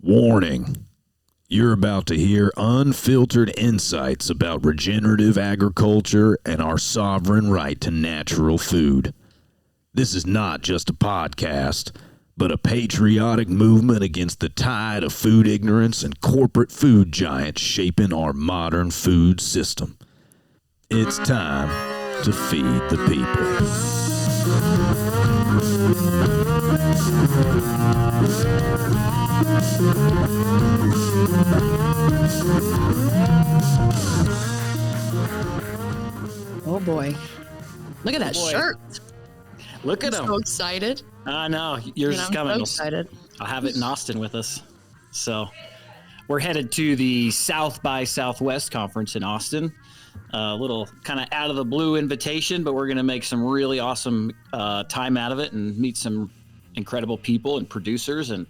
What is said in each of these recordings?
Warning. You're about to hear unfiltered insights about regenerative agriculture and our sovereign right to natural food. This is not just a podcast, but a patriotic movement against the tide of food ignorance and corporate food giants shaping our modern food system. It's time to feed the people. Oh boy. Look at that shirt. Look at him. So excited. I know. Yours is coming. So excited. I'll have it in Austin with us. So we're headed to the South by Southwest conference in Austin. A little kind of out of the blue invitation, but we're going to make some really awesome time out of it and meet some incredible people and producers and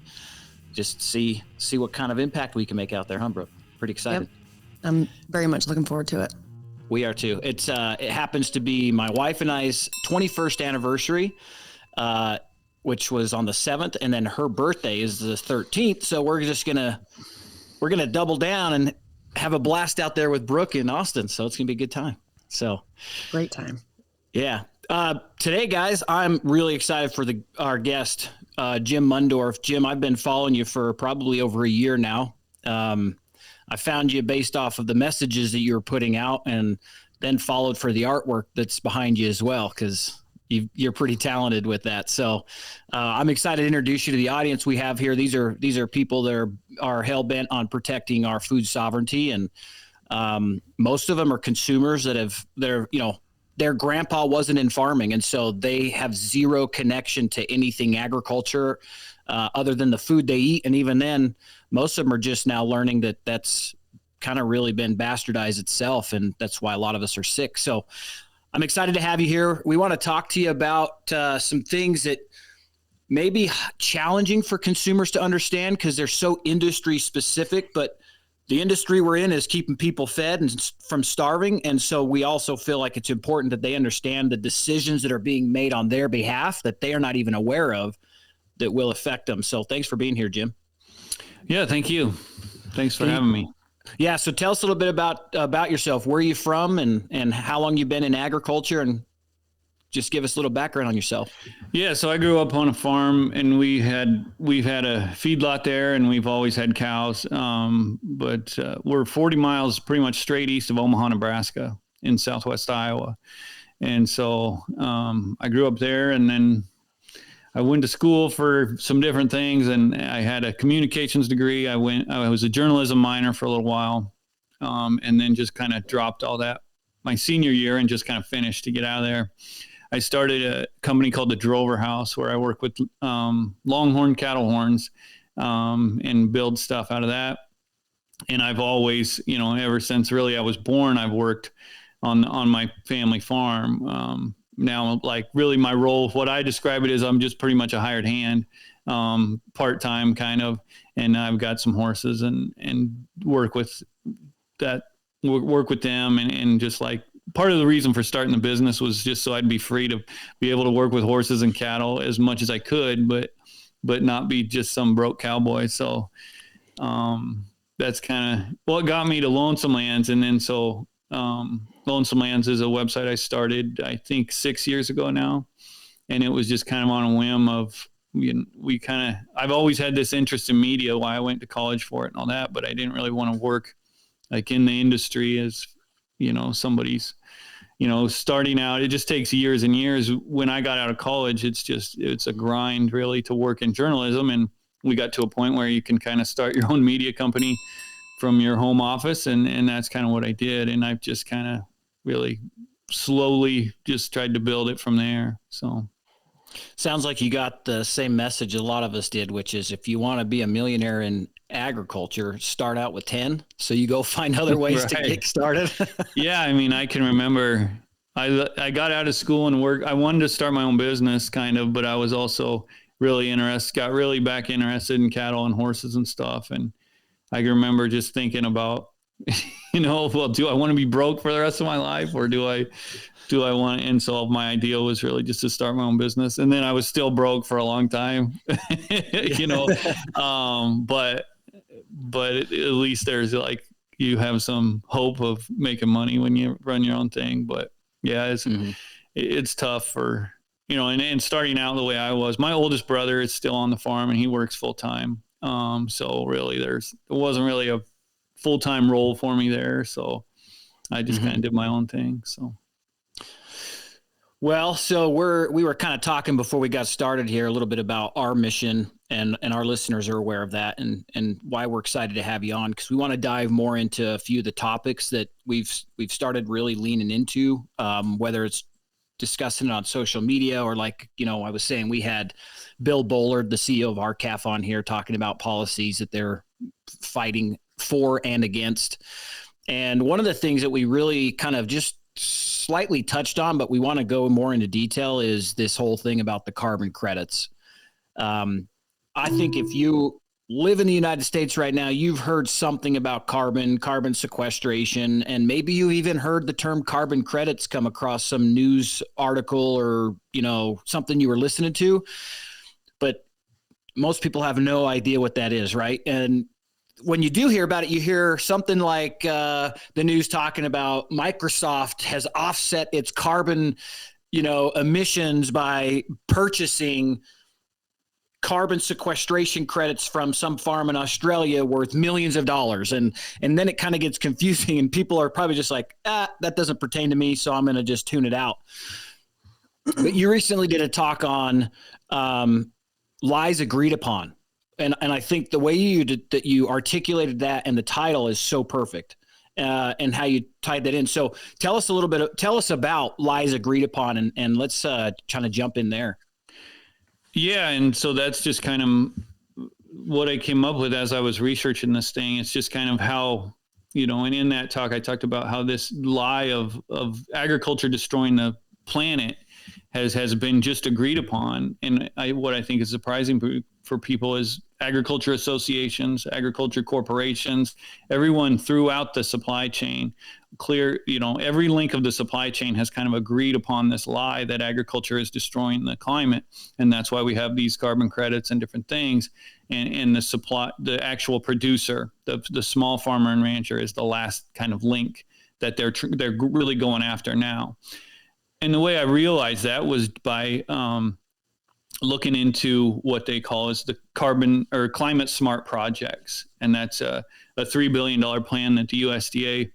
just see what kind of impact we can make out there, huh, Brooke? Pretty excited. Yep. I'm very much looking forward to it. We are too. It happens to be my wife and I's 21st anniversary, which was on the 7th, and then her birthday is the 13th. So we're gonna double down and have a blast out there with Brooke in Austin. So it's gonna be a good time. So great time. Yeah. Today, guys, I'm really excited for our guest, Jim Mundorf. Jim, I've been following you for probably over a year now. I found you based off of the messages that you were putting out, and then followed for the artwork that's behind you as well, because you're pretty talented with that. So I'm excited to introduce you to the audience we have here. These are people that are hell bent on protecting our food sovereignty, and most of them are consumers their grandpa wasn't in farming, and so they have zero connection to anything agriculture other than the food they eat. And even then, most of them are just now learning that that's kind of really been bastardized itself, and that's why a lot of us are sick. So I'm excited to have you here. We want to talk to you about some things that may be challenging for consumers to understand because they're so industry specific, but the industry we're in is keeping people fed and from starving. And so we also feel like it's important that they understand the decisions that are being made on their behalf that they are not even aware of that will affect them. So thanks for being here, Jim. Yeah, thank you. Thanks for having me. Yeah, so tell us a little bit about yourself. Where are you from and how long you've been in agriculture, and just give us a little background on yourself. Yeah, so I grew up on a farm, and we've had a feedlot there, and we've always had cows. But we're 40 miles pretty much straight east of Omaha, Nebraska, in southwest Iowa. And so I grew up there, and then I went to school for some different things, and I had a communications degree. I was a journalism minor for a little while, and then just kind of dropped all that my senior year and just kind of finished to get out of there. I started a company called the Drover House, where I work with longhorn cattle horns and build stuff out of that. And I've always, ever since really I was born, I've worked on my family farm. Now, like really my role, what I describe it as, I'm just pretty much a hired hand, part-time kind of, and I've got some horses and work with them and just like part of the reason for starting the business was just so I'd be free to be able to work with horses and cattle as much as I could, but not be just some broke cowboy. So that's kind of what got me to Lonesome Lands. And then so Lonesome Lands is a website I started, I think 6 years ago now. And it was just kind of on a whim of, I've always had this interest in media, why I went to college for it and all that, but I didn't really want to work like in the industry as, somebody's, starting out. It just takes years and years. When I got out of college, it's a grind really to work in journalism. And we got to a point where you can kind of start your own media company from your home office. And that's kind of what I did. And I've just kind of really slowly just tried to build it from there. So sounds like you got the same message a lot of us did, which is if you want to be a millionaire in agriculture, start out with 10. So you go find other ways to get started. Yeah. I mean, I can remember I got out of school and I wanted to start my own business kind of, but I was also got really back interested in cattle and horses and stuff. And I can remember just thinking about, well, do I want to be broke for the rest of my life, or do I want to? And so my idea was really just to start my own business. And then I was still broke for a long time, but at least there's like, you have some hope of making money when you run your own thing. But yeah, it's tough for, and starting out the way I was. My oldest brother is still on the farm and he works full time. So really it wasn't really a full-time role for me there. So I just kind of did my own thing. So. Well, so we were kind of talking before we got started here a little bit about our mission, and our listeners are aware of that, and why we're excited to have you on, because we want to dive more into a few of the topics that we've started really leaning into, whether it's discussing it on social media or like, I was saying, we had Bill Bollard, the CEO of RCAF, on here talking about policies that they're fighting for and against. And one of the things that we really kind of just slightly touched on, but we want to go more into detail, is this whole thing about the carbon credits. I think if you live in the United States right now, you've heard something about carbon sequestration, and maybe you even heard the term carbon credits come across some news article or, something you were listening to. But most people have no idea what that is, right? And when you do hear about it, you hear something like the news talking about Microsoft has offset its carbon, emissions by purchasing carbon sequestration credits from some farm in Australia worth millions of dollars. And then it kind of gets confusing, and people are probably just like, that doesn't pertain to me, so I'm going to just tune it out. But you recently did a talk on lies agreed upon. And I think the way you articulated that and the title is so perfect, and how you tied that in. So tell us about lies agreed upon, and let's kind of jump in there. Yeah. And so that's just kind of what I came up with as I was researching this thing. It's just kind of how, and in that talk, I talked about how this lie of agriculture destroying the planet has been just agreed upon. And what I think is surprising for people is agriculture associations, agriculture corporations, everyone throughout the supply chain, every link of the supply chain has kind of agreed upon this lie that agriculture is destroying the climate. And that's why we have these carbon credits and different things. And the actual producer, the small farmer and rancher, is the last kind of link that they're really going after now. And the way I realized that was by looking into what they call as the carbon or climate smart projects. And that's a $3 billion plan that the USDA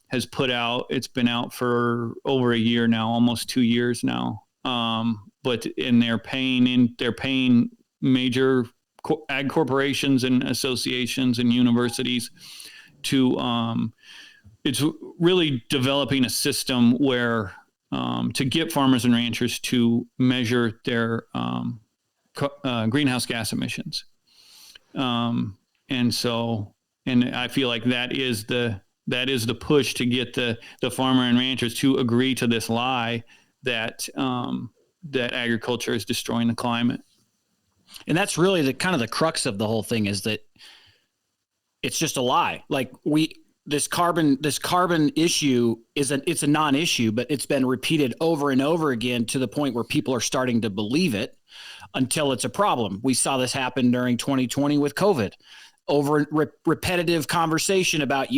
has put out. It's been out for over a year now, almost 2 years now. But they're paying major ag corporations and associations and universities to, it's really developing a system where, to get farmers and ranchers to measure their greenhouse gas emissions. And I feel like that is the push to get the farmer and ranchers to agree to this lie that agriculture is destroying the climate. And that's really the kind of the crux of the whole thing, is that it's just a lie. Like this carbon issue it's a non-issue, but it's been repeated over and over again to the point where people are starting to believe it until it's a problem. We saw this happen during 2020 with COVID. Over repetitive conversation about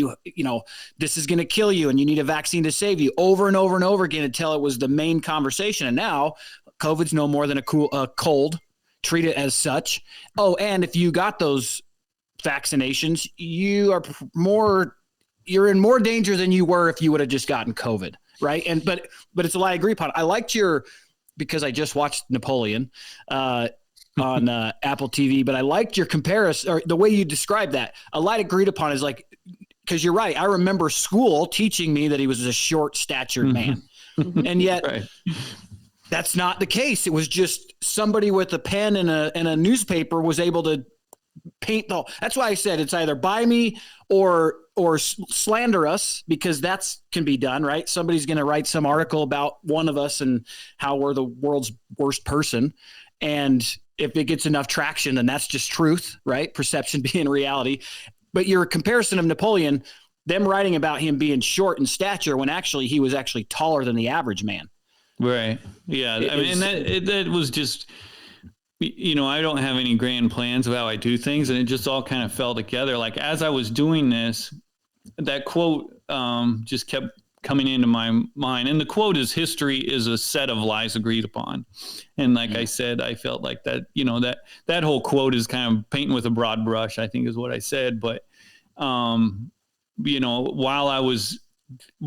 this is going to kill you and you need a vaccine to save you, over and over and over again, until it was the main conversation. And now COVID's no more than a cold. Treat it as such. Oh, and if you got those vaccinations, you're in more danger than you were if you would have just gotten COVID, right? And but it's a lie agreed upon. I liked because I just watched Napoleon on Apple TV, but I liked your comparison, or the way you described that. A lie agreed upon is like, because you're right. I remember school teaching me that he was a short-statured man, and yet right. That's not the case. It was just somebody with a pen and a newspaper was able to paint that's why I said it's either buy me or slander us, because that's can be done, right? Somebody's going to write some article about one of us and how we're the world's worst person. And if it gets enough traction, then that's just truth, right? Perception being reality. But your comparison of Napoleon, them writing about him being short in stature when actually he was actually taller than the average man. Right. Yeah. That was just, I don't have any grand plans of how I do things, and it just all kind of fell together. Like as I was doing this, that quote just kept coming into my mind. And the quote is, history is a set of lies agreed upon. And like I said, I felt like that, that whole quote is kind of painting with a broad brush, I think is what I said. But,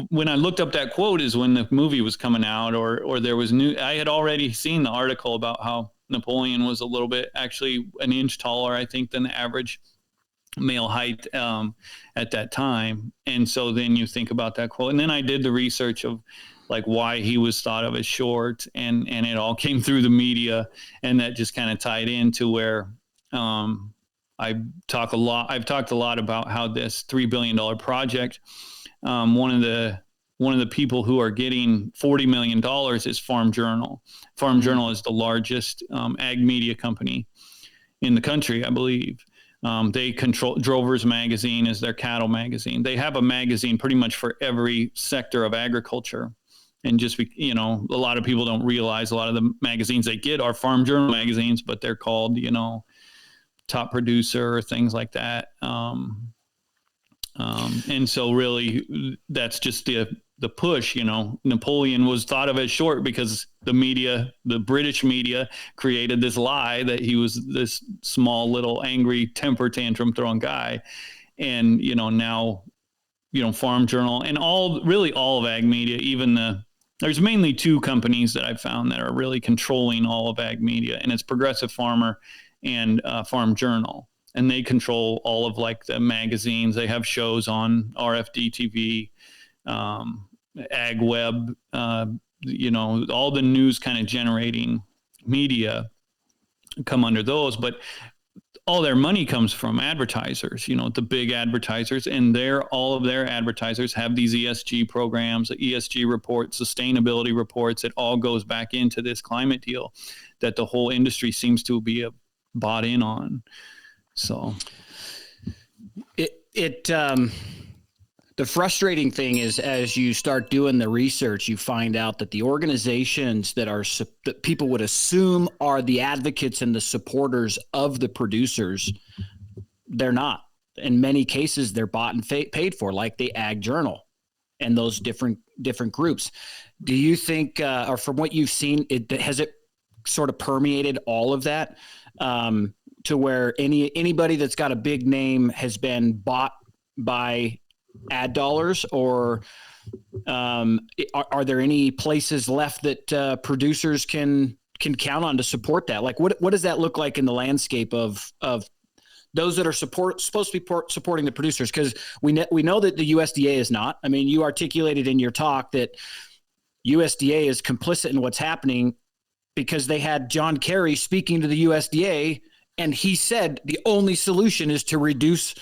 when I looked up that quote is when the movie was coming out, or there was I had already seen the article about how Napoleon was a little bit, actually an inch taller, I think, than the average male height at that time. And so then you think about that quote, and then I did the research of like why he was thought of as short, and it all came through the media, and that just kind of tied into where I've talked a lot about how this $3 billion project, one of the people who are getting $40 million is Farm Journal. Farm Journal is the largest ag media company in the country, I believe. They control Drover's Magazine is their cattle magazine. They have a magazine pretty much for every sector of agriculture. And just, a lot of people don't realize a lot of the magazines they get are Farm Journal magazines, but they're called, Top Producer or things like that. And so really that's just the push, Napoleon was thought of as short because the British media created this lie that he was this small little angry temper tantrum throwing guy. And, now, Farm Journal and all of ag media, there's mainly two companies that I've found that are really controlling all of ag media, and it's Progressive Farmer and Farm Journal. And they control all of like the magazines. They have shows on RFD TV, Ag Web, all the news kind of generating media come under those, but all their money comes from advertisers, the big advertisers, and all of their advertisers have these ESG programs, ESG reports, sustainability reports. It all goes back into this climate deal that the whole industry seems to be bought in on. So the frustrating thing is, as you start doing the research, you find out that the organizations that people would assume are the advocates and the supporters of the producers, they're not. In many cases, they're bought and paid for, like the Ag Journal and those different groups. Do you think, or from what you've seen, has it sort of permeated all of that? To where anybody that's got a big name has been bought by ad dollars, or are there any places left that producers can count on to support that? Like, what does that look like in the landscape of those that are supposed to be supporting the producers? Because we know that the USDA is not. I mean, you articulated in your talk that USDA is complicit in what's happening because they had John Kerry speaking to the USDA. And he said the only solution is to reduce.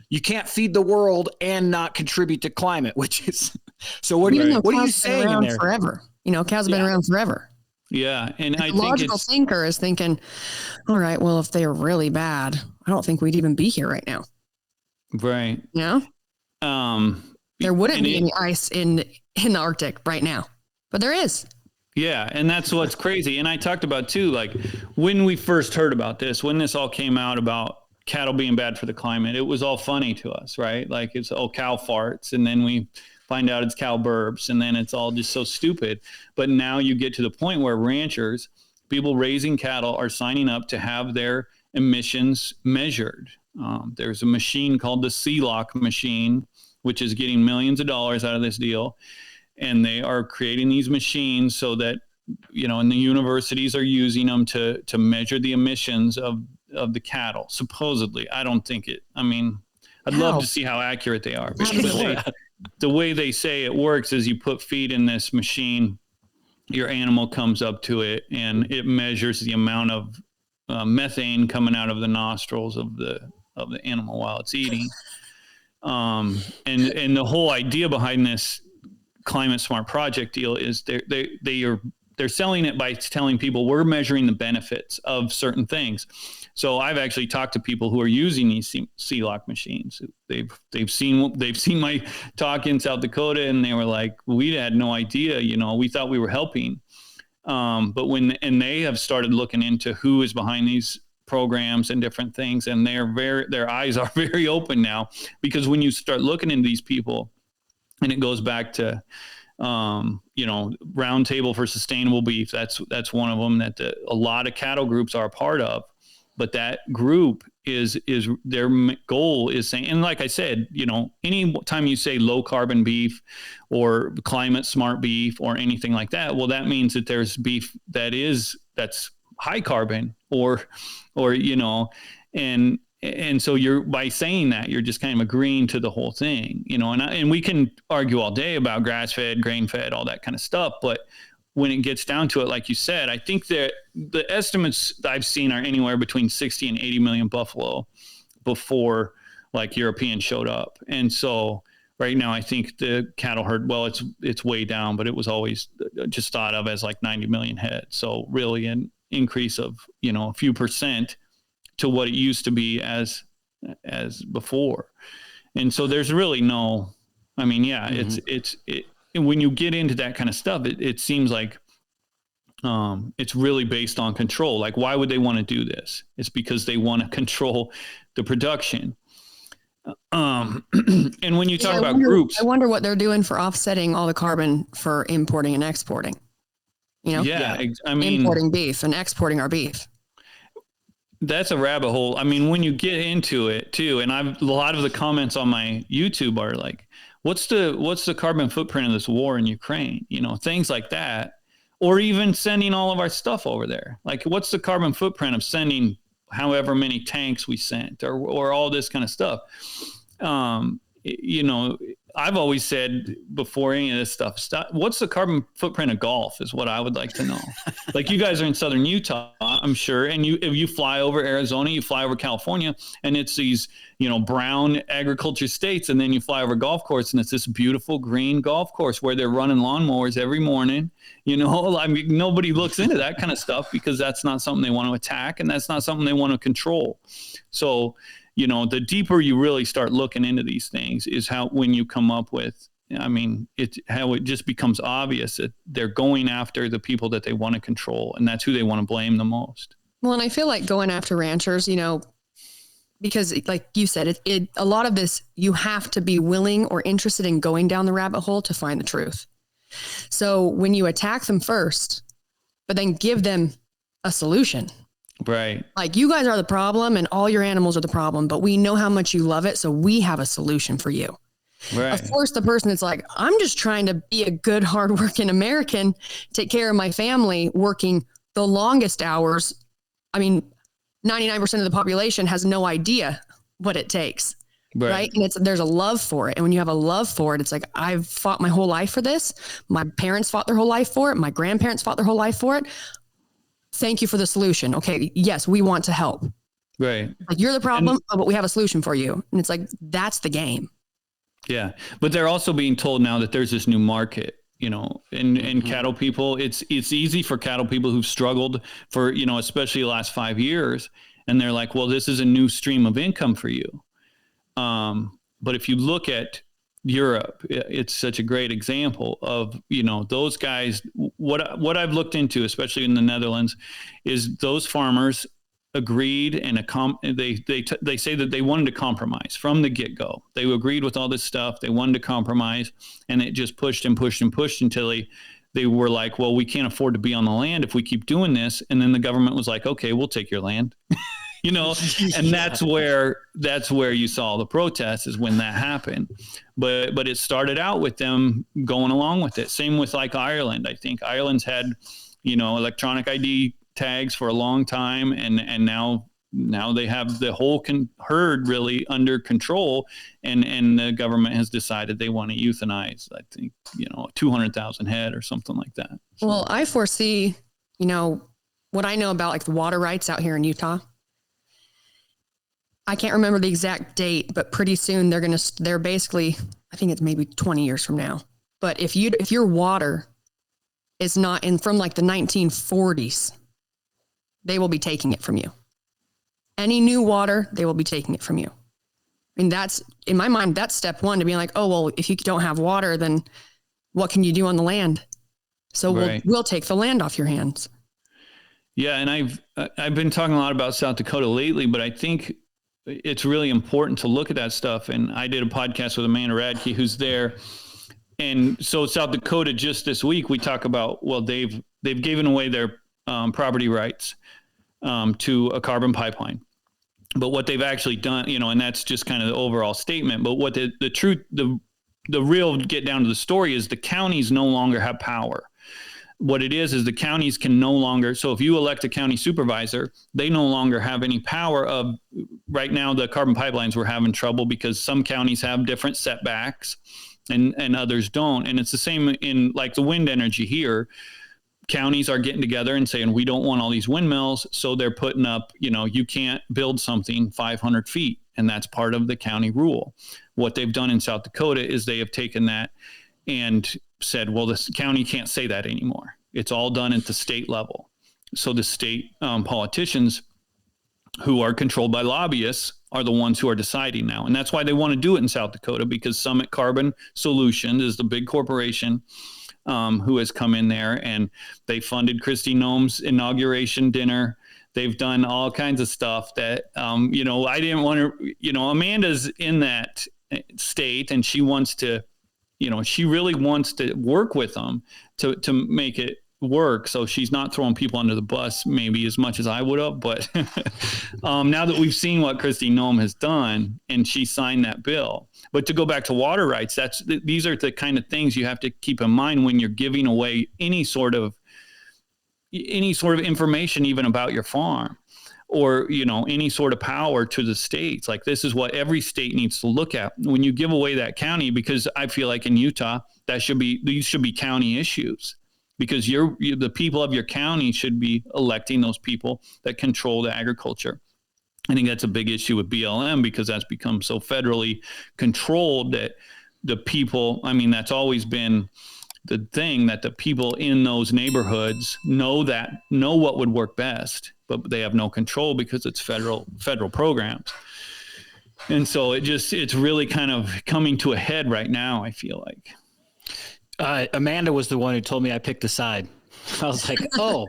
You can't feed the world and not contribute to climate, which is so. What are you saying in there? Forever, cows have been around forever. Yeah, and I think the logical thinker is thinking, all right, well, if they are really bad, I don't think we'd even be here right now. Right. Yeah. There wouldn't be any ice in the Arctic right now, but there is. Yeah. And that's what's crazy. And I talked about too, like when we first heard about this, when this all came out about cattle being bad for the climate, it was all funny to us, right? Like it's, cow farts. And then we find out it's cow burps, and then it's all just so stupid. But now you get to the point where ranchers, people raising cattle, are signing up to have their emissions measured. There's a machine called the CLOC machine, which is getting millions of dollars out of this deal. And they are creating these machines so that, and the universities are using them to measure the emissions of the cattle. Supposedly, I don't think it. I mean, I'd love to see how accurate they are. But the way they say it works is you put feed in this machine, your animal comes up to it, and it measures the amount of methane coming out of the nostrils of the animal while it's eating. And the whole idea behind this climate smart project deal is they're selling it by telling people we're measuring the benefits of certain things. So I've actually talked to people who are using these CLOC machines. They've seen my talk in South Dakota, and they were like, we had no idea, we thought we were helping. But they have started looking into who is behind these programs and different things, and their eyes are very open now, because when you start looking into these people, and it goes back to Roundtable for Sustainable Beef. That's one of them that a lot of cattle groups are a part of. But that group is their goal is saying, and like I said, any time you say low carbon beef or climate smart beef or anything like that, well, that means that there's beef that's high carbon or and so by saying that, you're just kind of agreeing to the whole thing, and we can argue all day about grass fed, grain fed, all that kind of stuff. But when it gets down to it, like you said, I think that the estimates I've seen are anywhere between 60 and 80 million buffalo before like Europeans showed up. And so right now, I think the cattle herd, well, it's way down, but it was always just thought of as like 90 million head. So really an increase of, a few percent to what it used to be as before. And so there's really no, it's when you get into that kind of stuff, it seems like it's really based on control. Like, why would they want to do this? It's because they want to control the production. And when you talk about groups, I wonder what they're doing for offsetting all the carbon for importing and exporting. Importing beef and exporting our beef. That's a rabbit hole. I mean, when you get into it too, and a lot of the comments on my YouTube are like, what's the carbon footprint of this war in Ukraine? Things like that, or even sending all of our stuff over there. Like, what's the carbon footprint of sending however many tanks we sent or all this kind of stuff? I've always said before any of this stuff, what's the carbon footprint of golf is what I would like to know. Like, you guys are in southern Utah, I'm sure. And if you fly over Arizona, you fly over California, and it's these, brown agriculture states. And then you fly over a golf course, and it's this beautiful green golf course where they're running lawnmowers every morning. Nobody looks into that kind of stuff because that's not something they want to attack, and that's not something they want to control. So, the deeper you really start looking into these things is when you come up with, how it just becomes obvious that they're going after the people that they want to control, and that's who they want to blame the most. Well, and I feel like going after ranchers, because like you said, a lot of this, you have to be willing or interested in going down the rabbit hole to find the truth. So when you attack them first, but then give them a solution. Right. Like, you guys are the problem and all your animals are the problem, but we know how much you love it. So we have a solution for you. Right. Of course, the person that's like, I'm just trying to be a good, hardworking American, take care of my family, working the longest hours. 99% of the population has no idea what it takes. Right. And there's a love for it. And when you have a love for it, it's like, I've fought my whole life for this. My parents fought their whole life for it. My grandparents fought their whole life for it. Thank you for the solution. Okay. Yes, we want to help. Right. Like, you're the problem, but we have a solution for you. And it's like, that's the game. Yeah. But they're also being told now that there's this new market, and cattle people. It's easy for cattle people who've struggled for, especially the last 5 years. And they're like, well, this is a new stream of income for you. But if you look at Europe, it's such a great example of, those guys. What I've looked into, especially in the Netherlands, is those farmers agreed and they say that they wanted to compromise from the get-go. They agreed with all this stuff. They wanted to compromise, and it just pushed and pushed and pushed until they were like, well, we can't afford to be on the land if we keep doing this. And then the government was like, okay, we'll take your land. And that's where you saw the protests, is when that happened. But it started out with them going along with it. Same with like Ireland. I think Ireland's had, electronic ID tags for a long time. And now they have the whole herd really under control. And the government has decided they want to euthanize, I think, 200,000 head or something like that. So. Well, I foresee, what I know about like the water rights out here in Utah. I can't remember the exact date, but pretty soon they're basically, I think it's maybe 20 years from now. But if your water is not from like the 1940s, they will be taking it from you. Any new water, they will be taking it from you. And that's, in my mind, that's step one, to be like, oh, well, if you don't have water, then what can you do on the land? So we'll take the land off your hands. Yeah, and I've been talking a lot about South Dakota lately, but I think it's really important to look at that stuff. And I did a podcast with Amanda Radke, who's there. And so South Dakota, just this week, we talk about, well, they've given away their property rights to a carbon pipeline. But what they've actually done, and that's just kind of the overall statement. But what the truth, the real get down to the story is the counties no longer have power. What it is the counties can no longer. So if you elect a county supervisor, they no longer have any power of. Right now, the carbon pipelines were having trouble because some counties have different setbacks and others don't. And it's the same in like the wind energy here. Counties are getting together and saying, we don't want all these windmills. So they're putting up, you can't build something 500 feet. And that's part of the county rule. What they've done in South Dakota is they have taken that and said, well, this county can't say that anymore. It's all done at the state level. So the state politicians who are controlled by lobbyists are the ones who are deciding now. And that's why they want to do it in South Dakota, because Summit Carbon Solutions is the big corporation who has come in there, and they funded Kristi Noem's inauguration dinner. They've done all kinds of stuff that, I didn't want to, Amanda's in that state, and she wants to, she really wants to work with them to make it work. So she's not throwing people under the bus maybe as much as I would have. But now that we've seen what Kristi Noem has done, and she signed that bill. But to go back to water rights, these are the kind of things you have to keep in mind when you're giving away any sort of information, even about your farm, or, any sort of power to the states. Like, this is what every state needs to look at when you give away that county, because I feel like in Utah, these should be county issues, because the people of your county should be electing those people that control the agriculture. I think that's a big issue with BLM, because that's become so federally controlled that the people, that's always been the thing, that the people in those neighborhoods know what would work best, but they have no control because it's federal programs. And so it's really kind of coming to a head right now, I feel like. Amanda was the one who told me I picked a side. I was like, oh.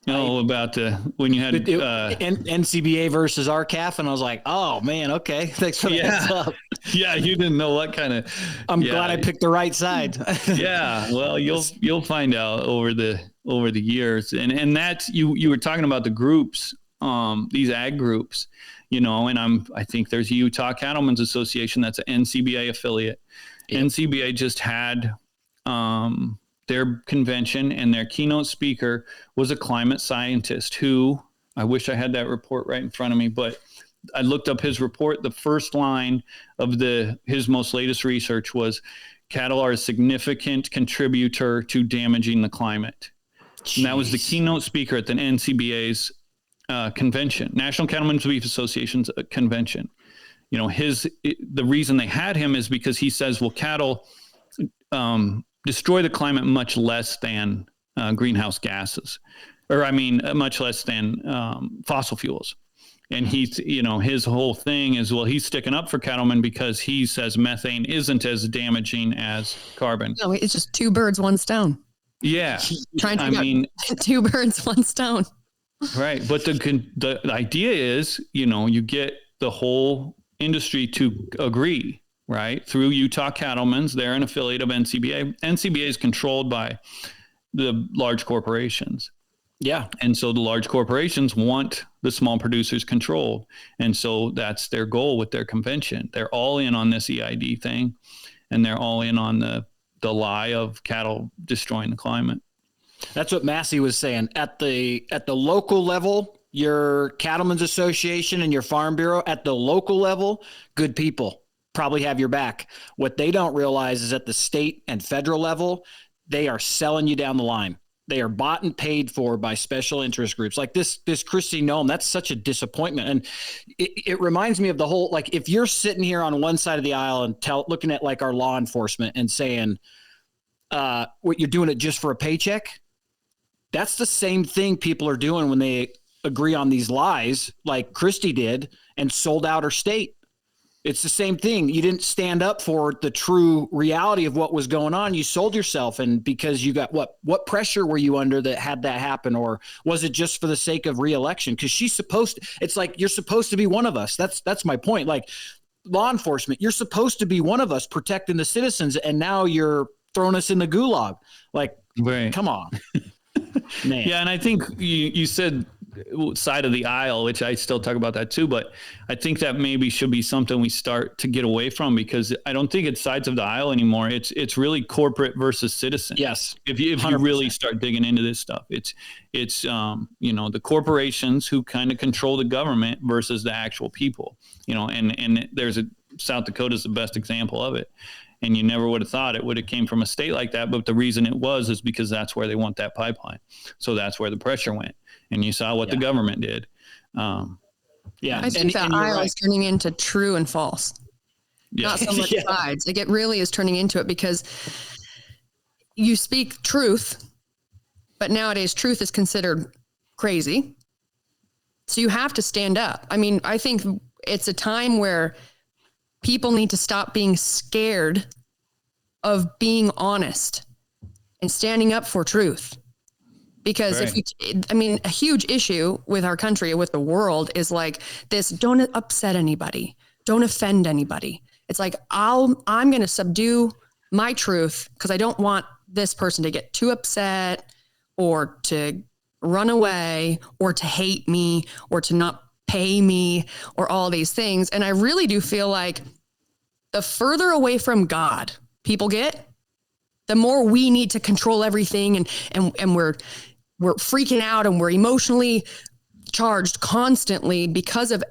About when you had NCBA versus RCAF, and I was like, "Oh man, okay, thanks for the heads up." Yeah, you didn't know what kind of. I'm glad I picked the right side. Yeah, well, you'll find out over the years, and that's you were talking about the groups, these ag groups, and I think there's a Utah Cattlemen's Association that's an NCBA affiliate. Yep. NCBA just had their convention, and their keynote speaker was a climate scientist who, I wish I had that report right in front of me, but I looked up his report. The first line of his most latest research was, cattle are a significant contributor to damaging the climate. Jeez. And that was the keynote speaker at the NCBA's convention, National Cattlemen's Beef Association's convention. The reason they had him is because he says, well, cattle destroy the climate much less than greenhouse gases, much less than fossil fuels. And he's, his whole thing is, well, he's sticking up for cattlemen because he says methane isn't as damaging as carbon. No, it's just two birds, one stone. Yeah. Two birds, one stone. Right. But the idea is, you get the whole industry to agree. Right, through Utah Cattlemen's, they're an affiliate of NCBA. NCBA is controlled by the large corporations. Yeah. And so the large corporations want the small producers controlled. And so that's their goal with their convention. They're all in on this EID thing, and they're all in on the lie of cattle destroying the climate. That's what Massey was saying. At the local level, your Cattlemen's Association and your Farm Bureau, at the local level, good people probably have your back. What they don't realize is at the state and federal level, they are selling you down the line. They are bought and paid for by special interest groups like this Kristi Noem. That's such a disappointment. And it reminds me of the whole, like, if you're sitting here on one side of the aisle and looking at like our law enforcement and saying, what, you're doing it just for a paycheck. That's the same thing people are doing when they agree on these lies, like Kristi did and sold out her state. It's the same thing. You didn't stand up for the true reality of what was going on. You sold yourself, and because you got what pressure were you under that had that happen, or was it just for the sake of reelection? Because she's supposed to, it's like you're supposed to be one of us. That's my point. Like law enforcement, you're supposed to be one of us protecting the citizens, and now you're throwing us in the gulag. Like, right. Come on, man. Yeah, and I think you said side of the aisle, which I still talk about that too, but I think that maybe should be something we start to get away from, because I don't think it's sides of the aisle anymore. It's really corporate versus citizen. Yes. If you really start digging into this stuff, it's the corporations who kind of control the government versus the actual people, and there's South Dakota's the best example of it. And you never would have thought it would have came from a state like that. But the reason it was is because that's where they want that pipeline. So that's where the pressure went. And you saw what the government did. I think the aisle is turning into true and false. Yeah. Not so much sides. Like it really is turning into it, because you speak truth, but nowadays truth is considered crazy. So you have to stand up. I mean, I think it's a time where people need to stop being scared of being honest and standing up for truth. Because a huge issue with our country, with the world, is like this: don't upset anybody, don't offend anybody. It's like, I'm going to subdue my truth because I don't want this person to get too upset or to run away or to hate me or to not pay me or all these things. And I really do feel like the further away from God people get, the more we need to control everything. And we're freaking out and we're emotionally charged constantly because of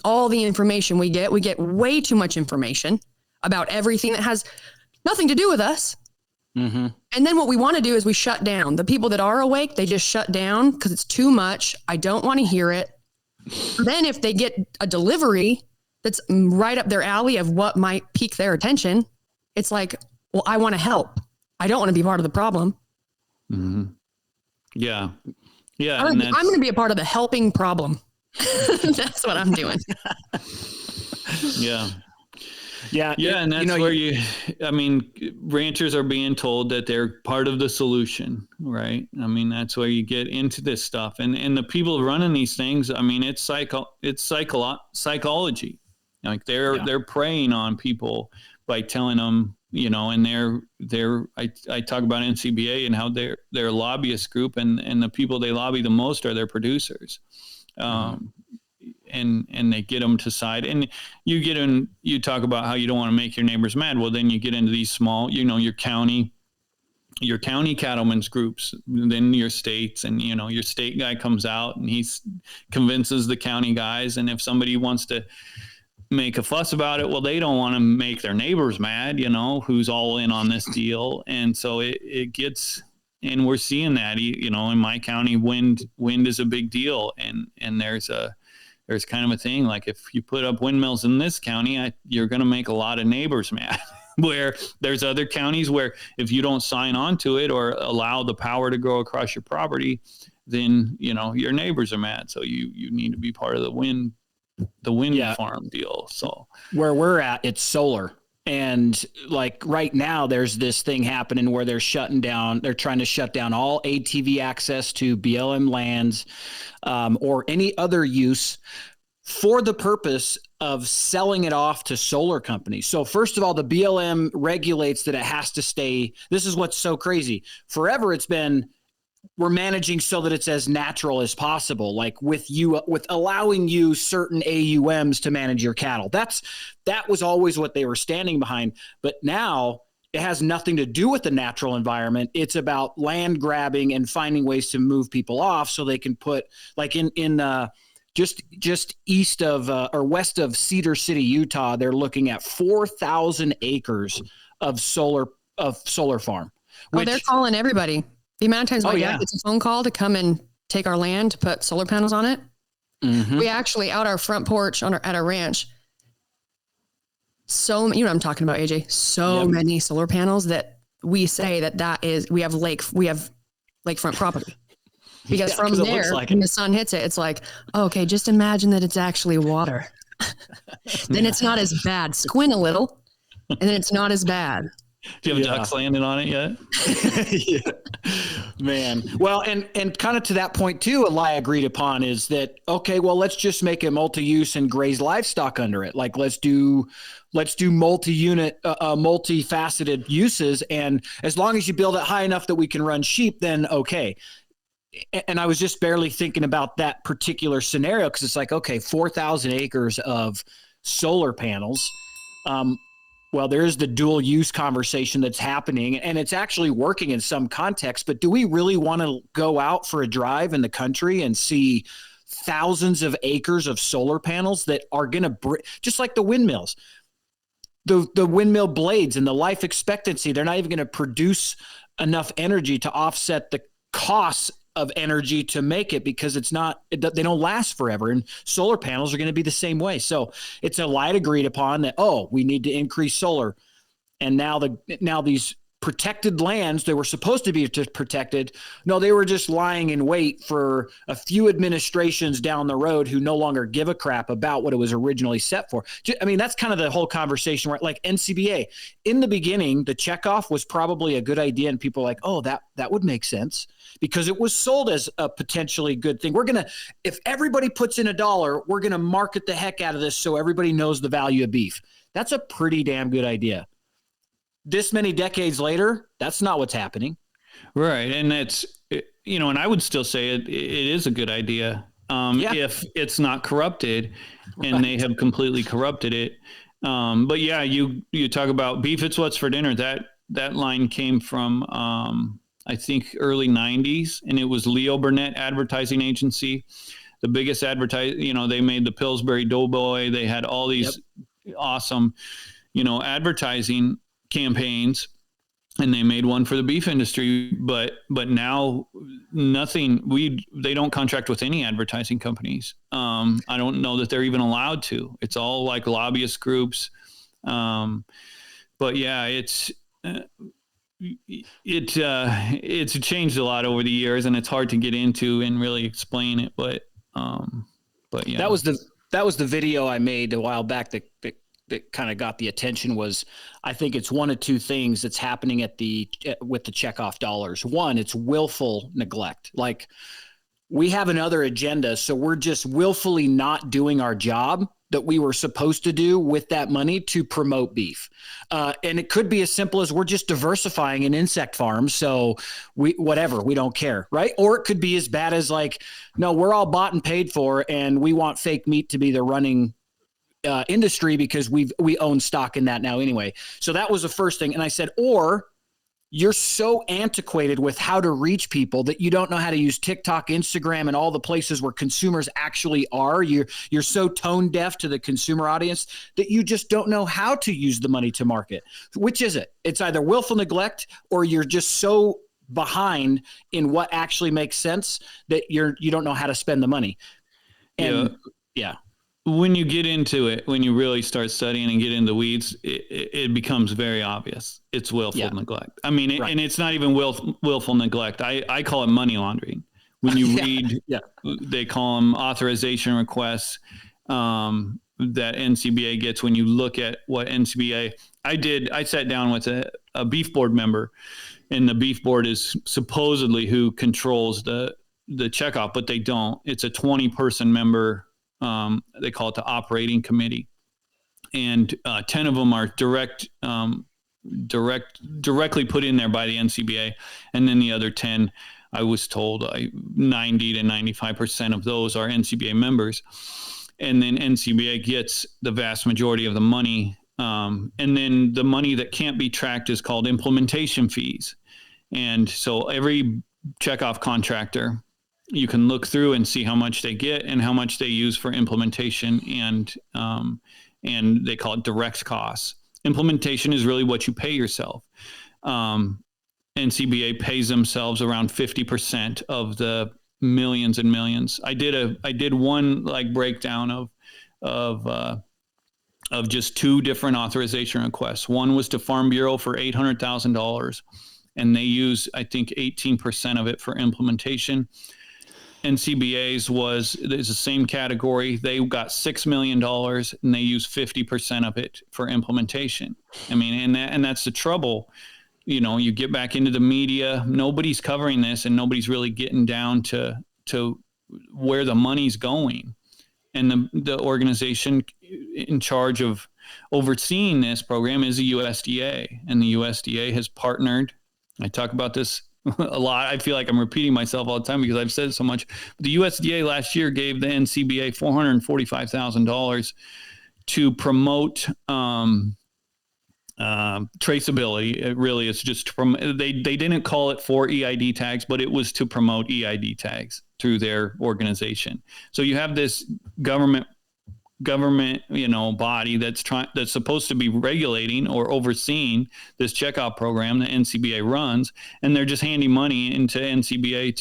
all the information we get. We get way too much information about everything that has nothing to do with us. Mm-hmm. And then what we want to do is we shut down. The people that are awake, they just shut down because it's too much. I don't want to hear it. Then if they get a delivery that's right up their alley of what might pique their attention, it's like, well, I want to help. I don't want to be part of the problem. Mm-hmm. Yeah. Yeah. I'm going to be a part of the helping problem. That's what I'm doing. Yeah. Yeah. Yeah. And that's where ranchers are being told that they're part of the solution, right? I mean, that's where you get into this stuff. And the people running these things, I mean, it's psychology. Like they're preying on people by telling them, and I talk about NCBA and how they're a lobbyist group, and the people they lobby the most are their producers. And they get them to side, and you talk about how you don't want to make your neighbors mad. Well, then you get into these small, your county cattlemen's groups, then your states, and, your state guy comes out and he convinces the county guys. And if somebody wants to make a fuss about it, well, they don't want to make their neighbors mad, who's all in on this deal. And so it gets, and we're seeing that, in my county, wind is a big deal. And there's kind of a thing, like if you put up windmills in this county, you're going to make a lot of neighbors mad. Where there's other counties where if you don't sign on to it or allow the power to go across your property, then, your neighbors are mad. So you need to be part of the wind farm deal. So where we're at, it's solar. And like right now, there's this thing happening where they're trying to shut down all ATV access to BLM lands or any other use for the purpose of selling it off to solar companies. So first of all, the BLM regulates that it has to stay. This is what's so crazy. Forever, it's been, we're managing so that it's as natural as possible, like with allowing you certain AUMs to manage your cattle. That was always what they were standing behind. But now it has nothing to do with the natural environment. It's about land grabbing and finding ways to move people off so they can put, like in just east of or west of Cedar City, Utah, they're looking at 4,000 acres of solar farm. They're calling everybody. The amount of times my dad gets a phone call to come and take our land to put solar panels on it. Mm-hmm. We actually, out our front porch at our ranch, what I'm talking about, AJ, many solar panels that we say we have lakefront property. Because from there, when the sun hits it, it's like, okay, just imagine that it's actually water. then it's not as bad. Squint a little, and then it's not as bad. Do you have ducks landed on it yet? Yeah. Man. Well, and kind of to that point too, a lie agreed upon is that, okay, well, let's just make it multi-use and graze livestock under it. Like let's do multi-unit, multifaceted uses. And as long as you build it high enough that we can run sheep, then okay. And I was just barely thinking about that particular scenario, because it's like, okay, 4,000 acres of solar panels. Well, there's the dual use conversation that's happening, and it's actually working in some context. But do we really want to go out for a drive in the country and see thousands of acres of solar panels that are going to just like the windmills, the windmill blades and the life expectancy, they're not even going to produce enough energy to offset the costs of energy to make it, because they don't last forever. And solar panels are going to be the same way. So it's a lie agreed upon that, oh, we need to increase solar. And now these protected lands that were supposed to be protected, no, they were just lying in wait for a few administrations down the road who no longer give a crap about what it was originally set for. I mean, that's kind of the whole conversation, right? Like NCBA in the beginning, the checkoff was probably a good idea. And people are like, oh, that would make sense, because it was sold as a potentially good thing. If everybody puts in $1, we're going to market the heck out of this so everybody knows the value of beef. That's a pretty damn good idea. This many decades later, that's not what's happening. Right. And and I would still say it is a good idea if it's not corrupted, and they have completely corrupted it. But yeah, you talk about beef, it's what's for dinner. That line came from, I think, early 90s, and it was Leo Burnett Advertising Agency, the biggest they made the Pillsbury Doughboy. They had all these awesome, advertising campaigns, and they made one for the beef industry, but now they don't contract with any advertising companies. I don't know that they're even allowed to. It's all like lobbyist groups. But yeah, it's changed a lot over the years, and it's hard to get into and really explain it. But yeah, that was the video I made a while back that kind of got the attention. Was, I think it's one of two things that's happening with the checkoff dollars. One, it's willful neglect. Like, we have another agenda, so we're just willfully not doing our job that we were supposed to do with that money to promote beef. And it could be as simple as we're just diversifying an insect farm. So we don't care. Right. Or it could be as bad as like, no, we're all bought and paid for, and we want fake meat to be the running industry because we own stock in that now anyway. So that was the first thing. And I said, or you're so antiquated with how to reach people that you don't know how to use TikTok, Instagram, and all the places where consumers actually are. You're so tone deaf to the consumer audience that you just don't know how to use the money to market. Which is it? It's either willful neglect, or you're just so behind in what actually makes sense that you don't know how to spend the money. And yeah. When you get into it, when you really start studying and get into the weeds, it becomes very obvious. It's willful neglect. I mean, and it's not even willful neglect. I call it money laundering. When you read, they call them authorization requests that NCBA gets. When you look at what NCBA, I sat down with a beef board member, and the beef board is supposedly who controls the checkoff, but they don't. It's a 20-person member. They call it the operating committee, and 10 of them are directly put in there by the NCBA. And then the other 10, I was told 90 to 95% of those are NCBA members. And then NCBA gets the vast majority of the money. And then the money that can't be tracked is called implementation fees. And so every checkoff contractor, you can look through and see how much they get and how much they use for implementation, and they call it direct costs. Implementation is really what you pay yourself. NCBA pays themselves around 50% of the millions and millions. I did one breakdown of just two different authorization requests. One was to Farm Bureau for $800,000, and they use, I think, 18% of it for implementation. NCBA's is the same category. They got $6 million and they use 50% of it for implementation. I mean, and that's the trouble. You know, you get back into the media, nobody's covering this and nobody's really getting down to where the money's going. And the organization in charge of overseeing this program is the USDA, and the USDA has partnered. I talk about this a lot. I feel like I'm repeating myself all the time because I've said it so much. But the USDA last year gave the NCBA $445,000 to promote traceability. It really is just from they didn't call it for EID tags, but it was to promote EID tags through their organization. So you have this government, body that's supposed to be regulating or overseeing this checkout program that NCBA runs, and they're just handing money into NCBA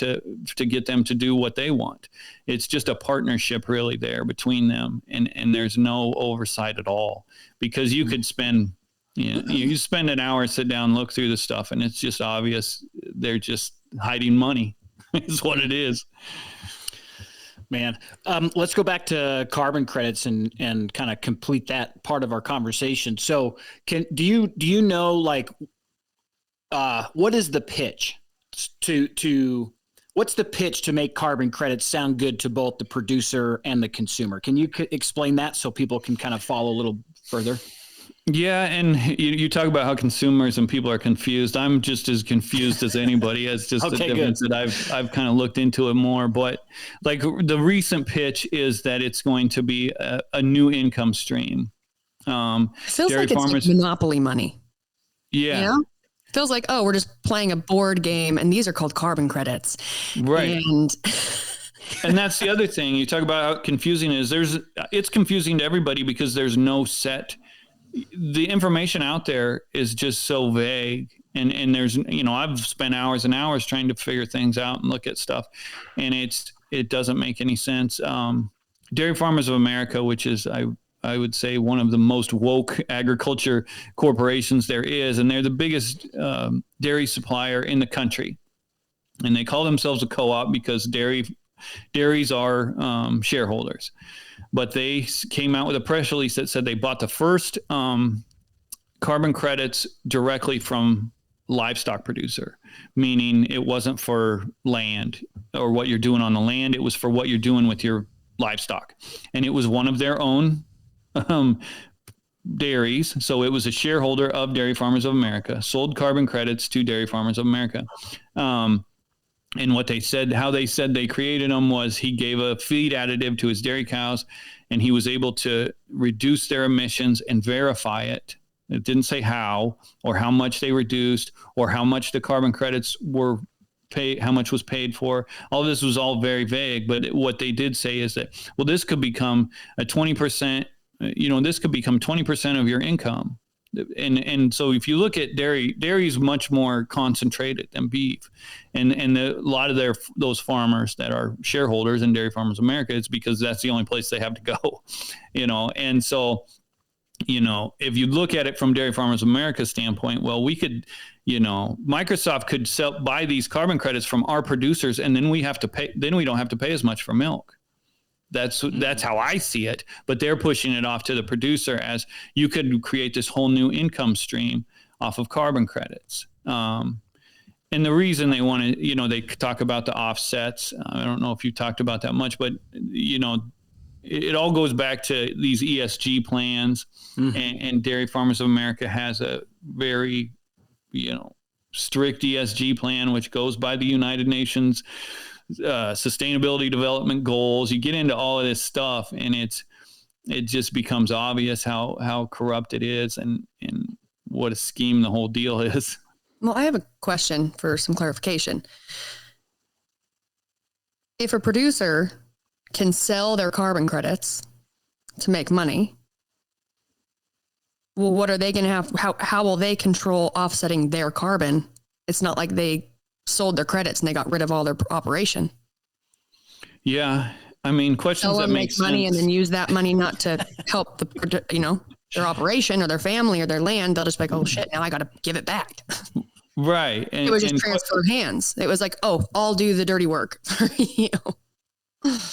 to get them to do what they want. It's just a partnership really there between them, and there's no oversight at all, because you could spend you spend an hour, sit down, look through the stuff, and it's just obvious they're just hiding money. Is what it is. Man, let's go back to carbon credits and kind of complete that part of our conversation. So, do you know, like, what is the pitch what's the pitch to make carbon credits sound good to both the producer and the consumer? Can you explain that so people can kind of follow a little further? Yeah, and you talk about how consumers and people are confused. I'm just as confused as anybody. It's just the difference that I've kind of looked into it more. But like the recent pitch is that it's going to be a new income stream. It feels like it's like monopoly money. Yeah. You know? Feels like, oh, we're just playing a board game, and these are called carbon credits. Right. And that's the other thing. You talk about how confusing it is. It's confusing to everybody because there's no set. The information out there is just so vague, and there's, I've spent hours and hours trying to figure things out and look at stuff, and it doesn't make any sense. Dairy Farmers of America, which is, I would say, one of the most woke agriculture corporations there is, and they're the biggest dairy supplier in the country, and they call themselves a co-op because dairies are shareholders. But they came out with a press release that said they bought the first carbon credits directly from livestock producer, meaning it wasn't for land or what you're doing on the land. It was for what you're doing with your livestock. And it was one of their own dairies. So it was a shareholder of Dairy Farmers of America, sold carbon credits to Dairy Farmers of America. And how they said they created them was he gave a feed additive to his dairy cows, and he was able to reduce their emissions and verify it. It didn't say how or how much they reduced or how much the carbon credits were paid, how much was paid for. All of this was all very vague, but what they did say is that, well, this could become a 20%, this could become 20% of your income. And so if you look at dairy is much more concentrated than beef, and a lot of those farmers that are shareholders in Dairy Farmers of America, it's because that's the only place they have to go, and so, if you look at it from Dairy Farmers of America's standpoint, well, we could, Microsoft could buy these carbon credits from our producers, and then we don't have to pay as much for milk. That's how I see it, but they're pushing it off to the producer as you could create this whole new income stream off of carbon credits. And the reason they want to, they talk about the offsets. I don't know if you talked about that much, but it all goes back to these ESG plans, and Dairy Farmers of America has a very, strict ESG plan, which goes by the United Nations sustainability development goals. You get into all of this stuff, and it just becomes obvious how corrupt it is and what a scheme the whole deal is. Well, I have a question for some clarification. If a producer can sell their carbon credits to make money, well, what are they going to have? How will they control offsetting their carbon? It's not like they sold their credits and they got rid of all their operation. Yeah. I mean, questions that make money sense. And then use that money not to help their operation or their family or their land. They'll just be like, oh shit, now I got to give it back. Right. It was just transfer hands. It was like, oh, I'll do the dirty work.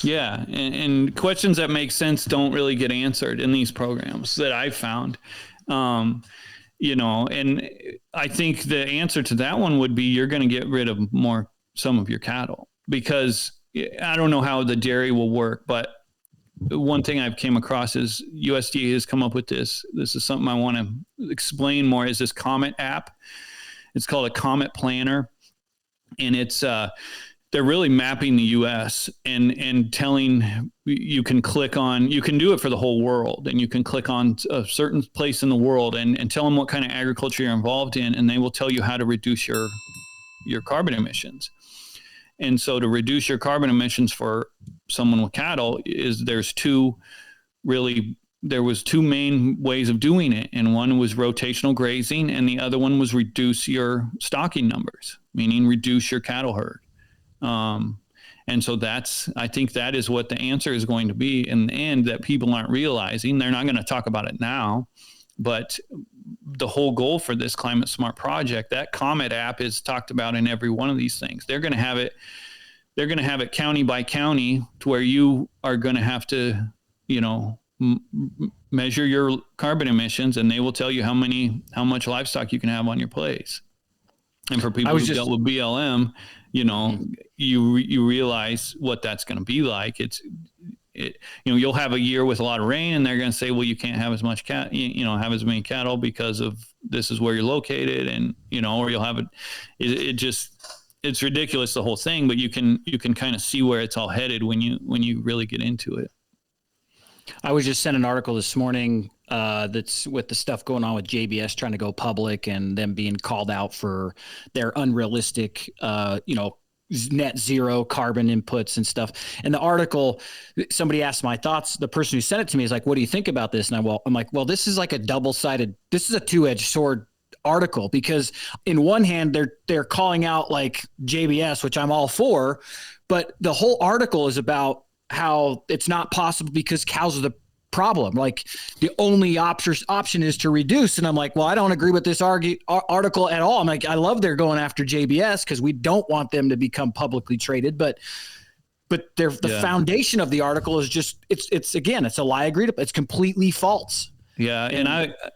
Yeah. And questions that make sense don't really get answered in these programs that I've found. And I think the answer to that one would be you're going to get rid of some of your cattle, because I don't know how the dairy will work, but one thing I've came across is USDA has come up with this. This is something I want to explain more, is this Comet app. It's called a Comet Planner. And it's, they're really mapping the U.S. and telling you can do it for the whole world, and you can click on a certain place in the world and tell them what kind of agriculture you're involved in, and they will tell you how to reduce your carbon emissions. And so to reduce your carbon emissions for someone with cattle there was two main ways of doing it. And one was rotational grazing, and the other one was reduce your stocking numbers, meaning reduce your cattle herd. And so I think that is what the answer is going to be in the end, that people aren't realizing. They're not going to talk about it now, but the whole goal for this Climate Smart project, that Comet app, is talked about in every one of these things. They're going to have it county by county, to where you are going to have to, measure your carbon emissions, and they will tell you how much livestock you can have on your place. And for people who dealt with BLM, you realize what that's going to be like. You'll have a year with a lot of rain, and they're going to say, well, you can't have as much have as many cattle because of this is where you're located. And, or you'll have it's ridiculous, the whole thing, but you can kind of see where it's all headed when you really get into it. I was just sent an article this morning that's with the stuff going on with JBS trying to go public and them being called out for their unrealistic, net zero carbon inputs and stuff. And the article, somebody asked my thoughts. The person who sent it to me is like, what do you think about this? And I'm like, well, this is like this is a two-edged sword article, because in one hand, they're calling out like JBS, which I'm all for, but the whole article is about how it's not possible because cows are the problem. Like the only option is to reduce. And I'm like, well, I don't agree with this article at all. I'm like, I love they're going after JBS because we don't want them to become publicly traded, but the foundation of the article is just, it's a lie agreed upon. It's completely false. Yeah. And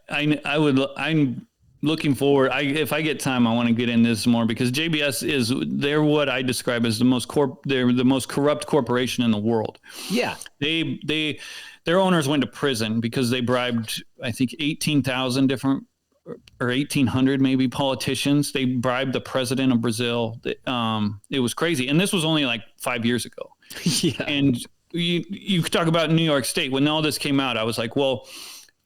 I'm looking forward. If I get time, I want to get into this more, because JBS they're what I describe as they're the most corrupt corporation in the world. Yeah. Their owners went to prison because they bribed, I think, 18,000 different, or 1,800 maybe, politicians. They bribed the president of Brazil. It was crazy. And this was only like 5 years ago. Yeah. And you could talk about New York State. When all this came out, I was like, well,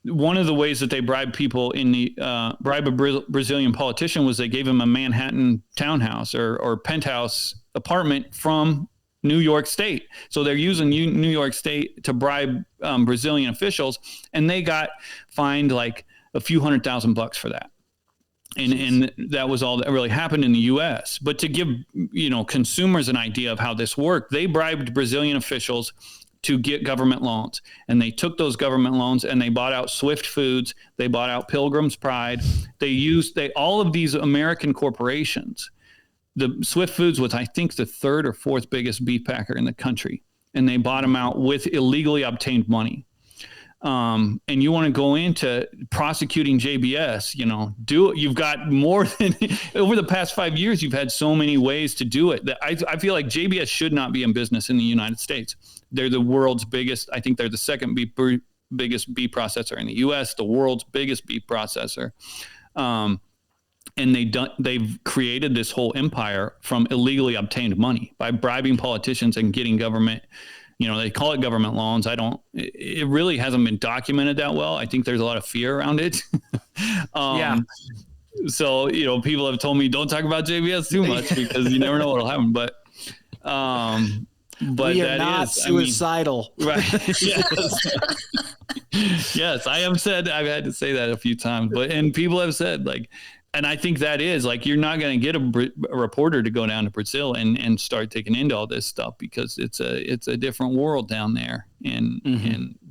one of the ways that they bribed people in the bribe a Brazilian politician was they gave him a Manhattan townhouse or penthouse apartment from New York State. So they're using New York State to bribe Brazilian officials, and they got fined like a few $100,000 for that. And that was all that really happened in the U.S. But to give consumers an idea of how this worked, they bribed Brazilian officials to get government loans, and they took those government loans and they bought out Swift Foods, they bought out Pilgrim's Pride, all of these American corporations. The Swift Foods was, I think, the third or fourth biggest beef packer in the country, and they bought them out with illegally obtained money. And you want to go into prosecuting JBS, you've got more than over the past 5 years, you've had so many ways to do it that I feel like JBS should not be in business in the United States. They're the world's biggest. I think they're the second biggest beef processor in the U.S., the world's biggest beef processor. And they've created this whole empire from illegally obtained money by bribing politicians and getting government. They call it government loans. It really hasn't been documented that well. I think there's a lot of fear around it. Yeah. So, people have told me don't talk about JBS too much because you never know what'll happen. But we are not suicidal. Right. Yes. Yes. I've had to say that a few times, and people have said and I think that is you're not going to get a reporter to go down to Brazil and start taking into all this stuff because it's a different world down there.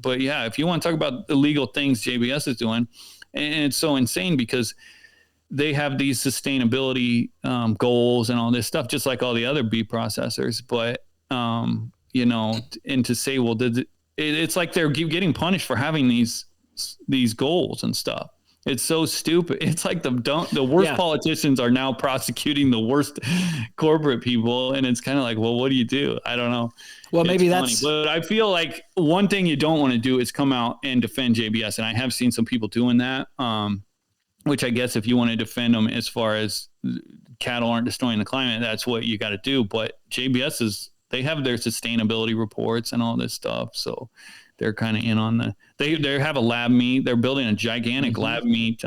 But yeah, if you want to talk about illegal things JBS is doing, and it's so insane because they have these sustainability goals and all this stuff, just like all the other beef processors. But and to say, well, it's like they're getting punished for having these goals and stuff. It's so stupid. It's like the worst politicians are now prosecuting the worst corporate people. And it's kind of like, well, what do you do? I don't know. Well, it's maybe funny. But I feel like one thing you don't want to do is come out and defend JBS. And I have seen some people doing that, which I guess if you want to defend them as far as cattle aren't destroying the climate, that's what you got to do. But JBS they have their sustainability reports and all this stuff. So they're kind of in on they have a lab meat. They're building a gigantic lab meat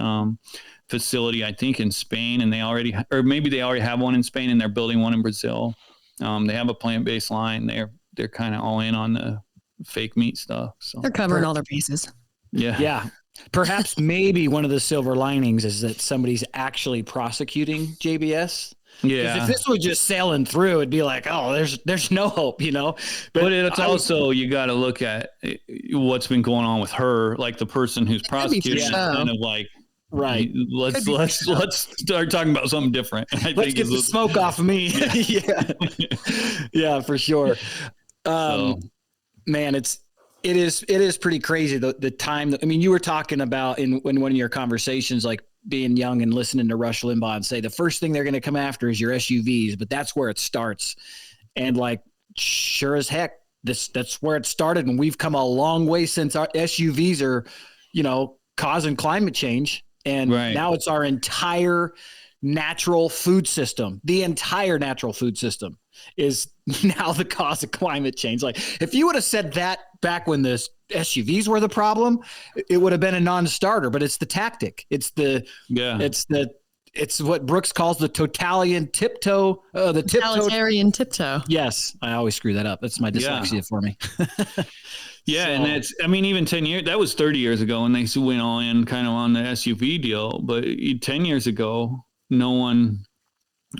facility, I think, in Spain, and they already have one in Spain, and they're building one in Brazil. They have a plant-based line. They're kind of all in on the fake meat stuff. So they're covering all their bases. Yeah. Perhaps maybe one of the silver linings is that somebody's actually prosecuting JBS. Yeah. If this was just sailing through, it'd be like, oh, there's no hope, But it's also, you got to look at what's been going on with her, like the person who's prosecuting it, kind of like, right. Let's start talking about something different. Let's get the smoke off of me. Yeah, for sure. Man, it is pretty crazy. The time that, you were talking about in one of your conversations, like being young and listening to Rush Limbaugh and say the first thing they're going to come after is your SUVs, but that's where it starts. And like, sure as heck, that's where it started. And we've come a long way since our SUVs are, causing climate change. And now it's our entire natural food system. The entire natural food system is now the cause of climate change. Like, if you would have said that back when the SUVs were the problem, it would have been a non-starter, but it's the tactic. It's what Brooks calls the totalitarian tiptoe. Totalitarian tiptoe. Yes. I always screw that up. That's my dyslexia for me. Yeah. So, and that's, even 10 years, that was 30 years ago when they went all in kind of on the SUV deal. But 10 years ago, no one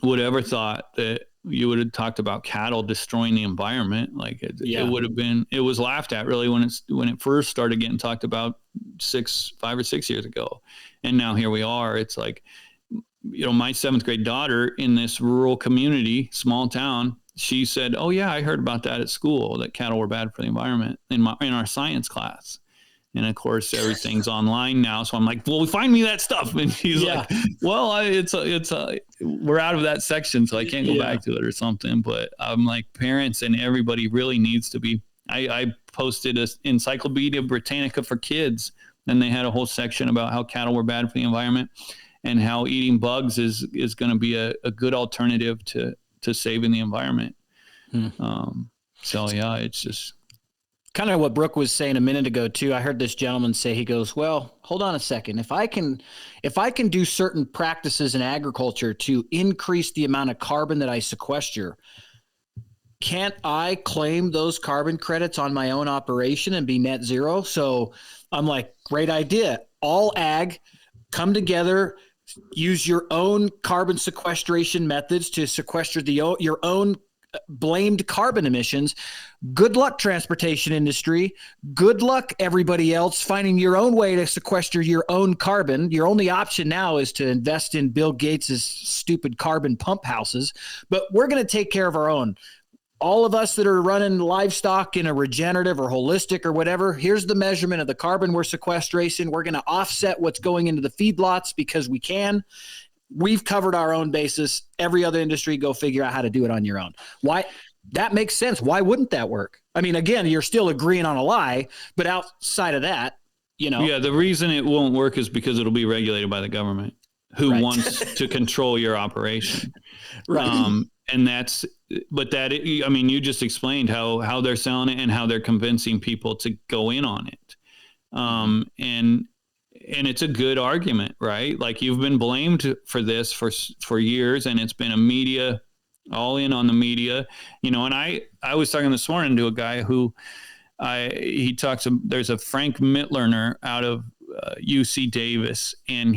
would ever thought that you would have talked about cattle destroying the environment. Like it would have been, it was laughed at really when it first started getting talked about 5 or 6 years ago. And now here we are. It's like, my 7th grade daughter in this rural community, small town, she said, oh yeah, I heard about that at school, that cattle were bad for the environment in our science class. And of course, everything's online now. So I'm like, well, find me that stuff. And she's like, well, we're out of that section, so I can't go back to it or something. But I'm like, parents and everybody really needs to be. I posted an Encyclopedia Britannica for kids, and they had a whole section about how cattle were bad for the environment and how eating bugs is going to be a good alternative to saving the environment. It's just kind of what Brooke was saying a minute ago too. I heard this gentleman say, he goes, well, hold on a second. If I can do certain practices in agriculture to increase the amount of carbon that I sequester, can't I claim those carbon credits on my own operation and be net zero? So I'm like, great idea. All ag, come together, use your own carbon sequestration methods to sequester your own blamed carbon emissions. Good luck, transportation industry. Good luck, everybody else, finding your own way to sequester your own carbon. Your only option now is to invest in Bill Gates's stupid carbon pump houses, but we're going to take care of our own. All of us that are running livestock in a regenerative or holistic or whatever, here's the measurement of the carbon we're sequestration. We're going to offset what's going into the feedlots because we can. We've covered our own basis. Every other industry, go figure out how to do it on your own. Why? That makes sense. Why wouldn't that work? Again, you're still agreeing on a lie, but outside of that, Yeah, the reason it won't work is because it'll be regulated by the government who wants to control your operation. Right. You just explained how they're selling it and how they're convincing people to go in on it. And it's a good argument, right? Like, you've been blamed for this for years, and it's been all in on the media, and I was talking this morning to a guy who there's a Frank Mitlerner out of UC Davis, and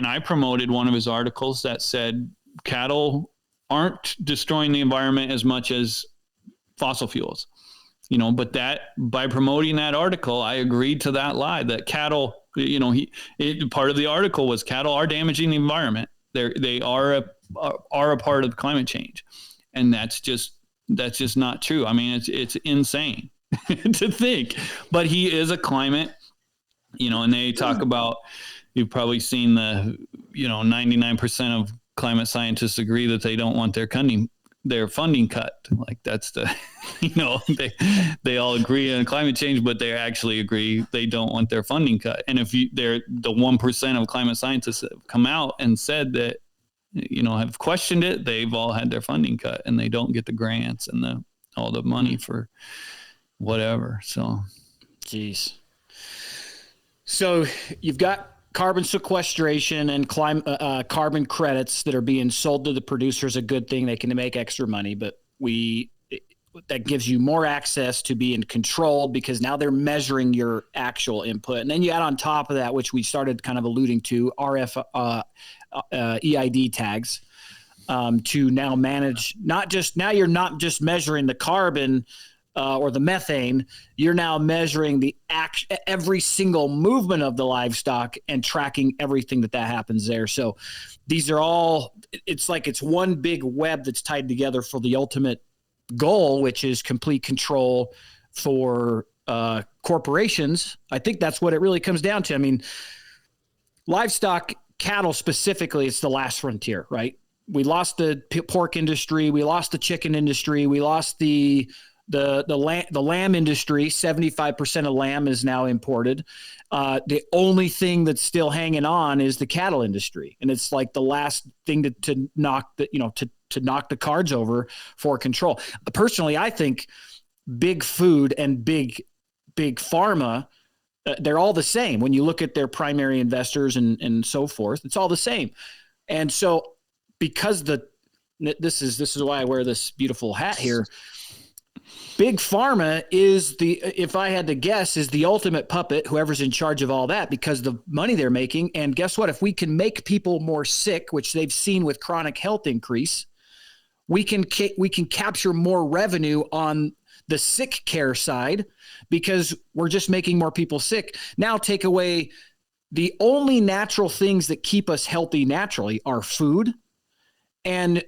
I promoted one of his articles that said cattle aren't destroying the environment as much as fossil fuels, but that by promoting that article, I agreed to that lie that cattle, part of the article was cattle are damaging the environment. They are a part of climate change. And that's just That's just not true. I mean, it's insane to think, but he is a climate, and they talk about, you've probably seen 99% of climate scientists agree that they don't want their funding cut. Like that's they all agree on climate change, but they actually agree they don't want their funding cut. And if they're the 1% of climate scientists that have come out and said that, have questioned it, they've all had their funding cut and they don't get the grants and all the money for whatever. So, geez. So you've got carbon sequestration and carbon credits that are being sold to the producers, a good thing. They can make extra money, but that gives you more access to being controlled because now they're measuring your actual input. And then you add on top of that, which we started kind of alluding to, EID tags to now manage, you're not just measuring the carbon or the methane, you're now measuring every single movement of the livestock and tracking everything that happens there. So these are all, it's like it's one big web that's tied together for the ultimate goal, which is complete control for corporations. I think that's what it really comes down to. I mean, livestock, cattle specifically, it's the last frontier, right? We lost the pork industry. We lost the chicken industry. We lost the lamb industry. 75% of lamb is now imported. The only thing that's still hanging on is the cattle industry. And it's like the last thing to knock to knock the cards over for control. Personally, I think big food and big pharma, they're all the same. When you look at their primary investors and so forth, it's all the same. And so because this is why I wear this beautiful hat here. Big pharma is if I had to guess, is the ultimate puppet, whoever's in charge of all that, because the money they're making. And guess what? If we can make people more sick, which they've seen with chronic health increase, we can capture more revenue on the sick care side because we're just making more people sick. Now take away the only natural things that keep us healthy naturally are food, and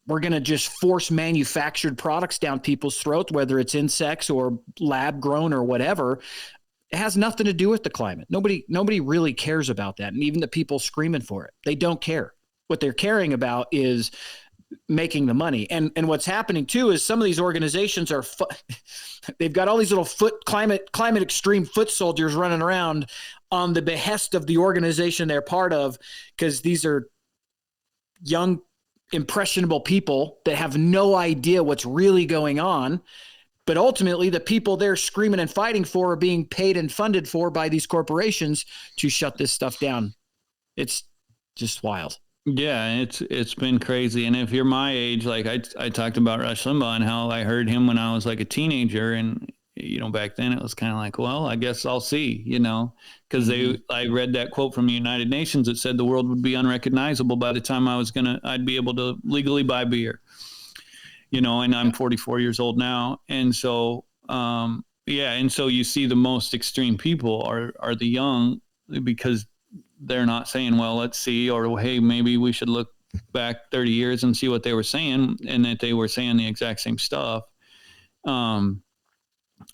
we're going to just force manufactured products down people's throats, whether it's insects or lab grown or whatever. It has nothing to do with the climate. Nobody really cares about that. And even the people screaming for it, they don't care. What they're caring about is making the money. And what's happening too is some of these organizations they've got all these little climate extreme foot soldiers running around on the behest of the organization they're part of, because these are young, impressionable people that have no idea what's really going on. But ultimately, the people they're screaming and fighting for are being paid and funded for by these corporations to shut this stuff down. It's just wild. Yeah, it's been crazy. And if you're my age, like I talked about Rush Limbaugh and how I heard him when I was like a teenager, and back then it was kind of like, well, I guess I'll see, because I read that quote from the United Nations that said the world would be unrecognizable by the time I'd be able to legally buy beer, and I'm 44 years old now. And so, and so you see the most extreme people are the young, because they're not saying, well, let's see, or, hey, maybe we should look back 30 years and see what they were saying, and that they were saying the exact same stuff. But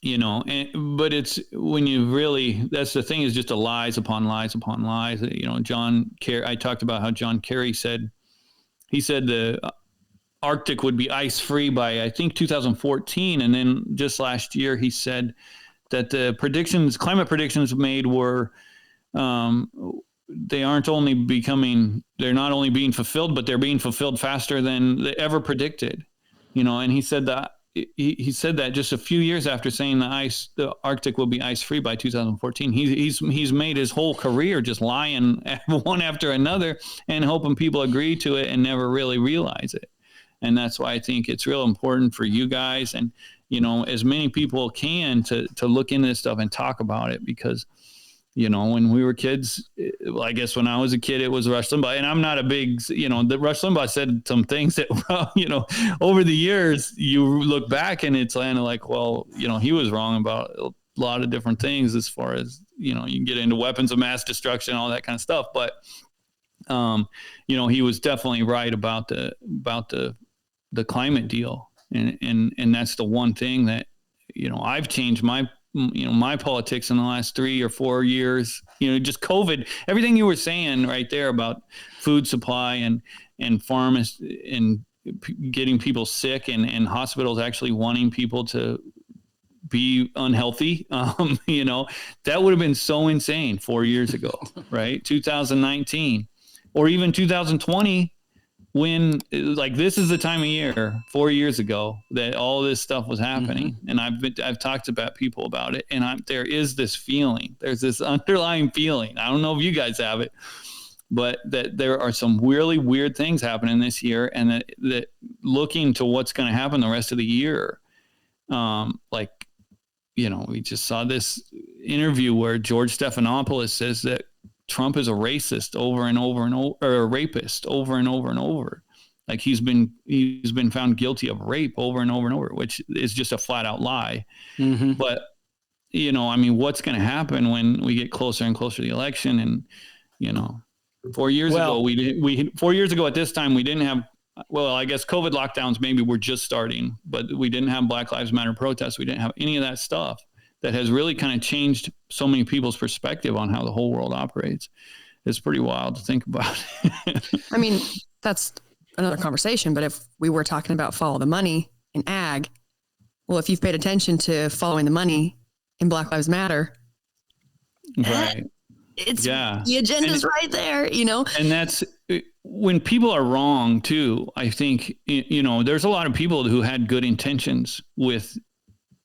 it's when you really, that's the thing, is just lies upon lies upon lies. John Kerry, I talked about how John Kerry said the Arctic would be ice free by, I think, 2014. And then just last year, he said that the climate predictions made were, they're not only being fulfilled, but they're being fulfilled faster than they ever predicted, and he said that just a few years after saying the Arctic will be ice free by 2014. He's made his whole career just lying one after another and hoping people agree to it and never really realize it. And that's why I think it's real important for you guys and, as many people can to look into this stuff and talk about it, because when we were kids, I guess when I was a kid, it was Rush Limbaugh. And I'm not a big, the Rush Limbaugh said some things that, over the years, you look back and it's kind of like, well, he was wrong about a lot of different things as far as, you can get into weapons of mass destruction, all that kind of stuff. But, he was definitely right about the climate deal. And that's the one thing that, I've changed my politics in the last 3 or 4 years, just COVID, everything you were saying right there about food supply and farms and getting people sick and hospitals actually wanting people to be unhealthy. That would have been so insane 4 years ago, right? 2019 or even 2020, when like this is the time of year 4 years ago that all this stuff was happening. And I've talked about people about it, and there is this feeling, there's this underlying feeling. I don't know if you guys have it, but that there are some really weird things happening this year, and that looking to what's going to happen the rest of the year. We just saw this interview where George Stephanopoulos says that Trump is a racist over and over and over, or a rapist over and over and over. Like he's been found guilty of rape over and over and over, which is just a flat out lie. But, what's going to happen when we get closer and closer to the election? And, 4 years ago, 4 years ago at this time, we didn't have, I guess COVID lockdowns maybe were just starting, but we didn't have Black Lives Matter protests. We didn't have any of that stuff that has really kind of changed so many people's perspective on how the whole world operates. It's pretty wild to think about. I mean, that's another conversation, but if we were talking about follow the money in ag, well, if you've paid attention to following the money in Black Lives Matter, right. The agenda's right there, And that's when people are wrong too. I think, there's a lot of people who had good intentions with,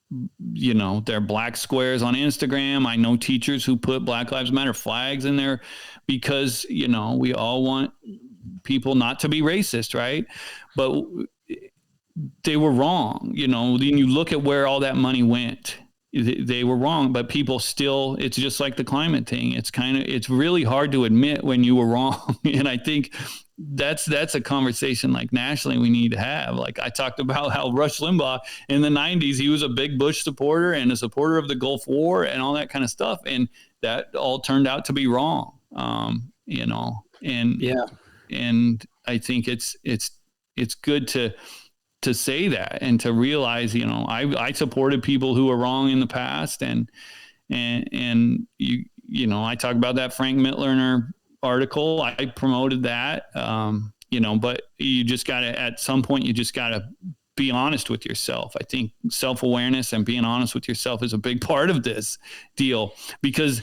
their black squares on Instagram. I know teachers who put Black Lives Matter flags in there because, we all want people not to be racist, right? But they were wrong. Then you look at where all that money went. They were wrong, but people still, it's just like the climate thing. It's really hard to admit when you were wrong. And I think that's a conversation like nationally we need to have. Like I talked about how Rush Limbaugh in the 90s, he was a big Bush supporter and a supporter of the Gulf War and all that kind of stuff. And that all turned out to be wrong. And I think it's good to say that and to realize, I supported people who were wrong in the past, and I talk about that Frank Mitlerner article. I promoted that, but you just gotta, at some point, you just gotta be honest with yourself. I think self-awareness and being honest with yourself is a big part of this deal, because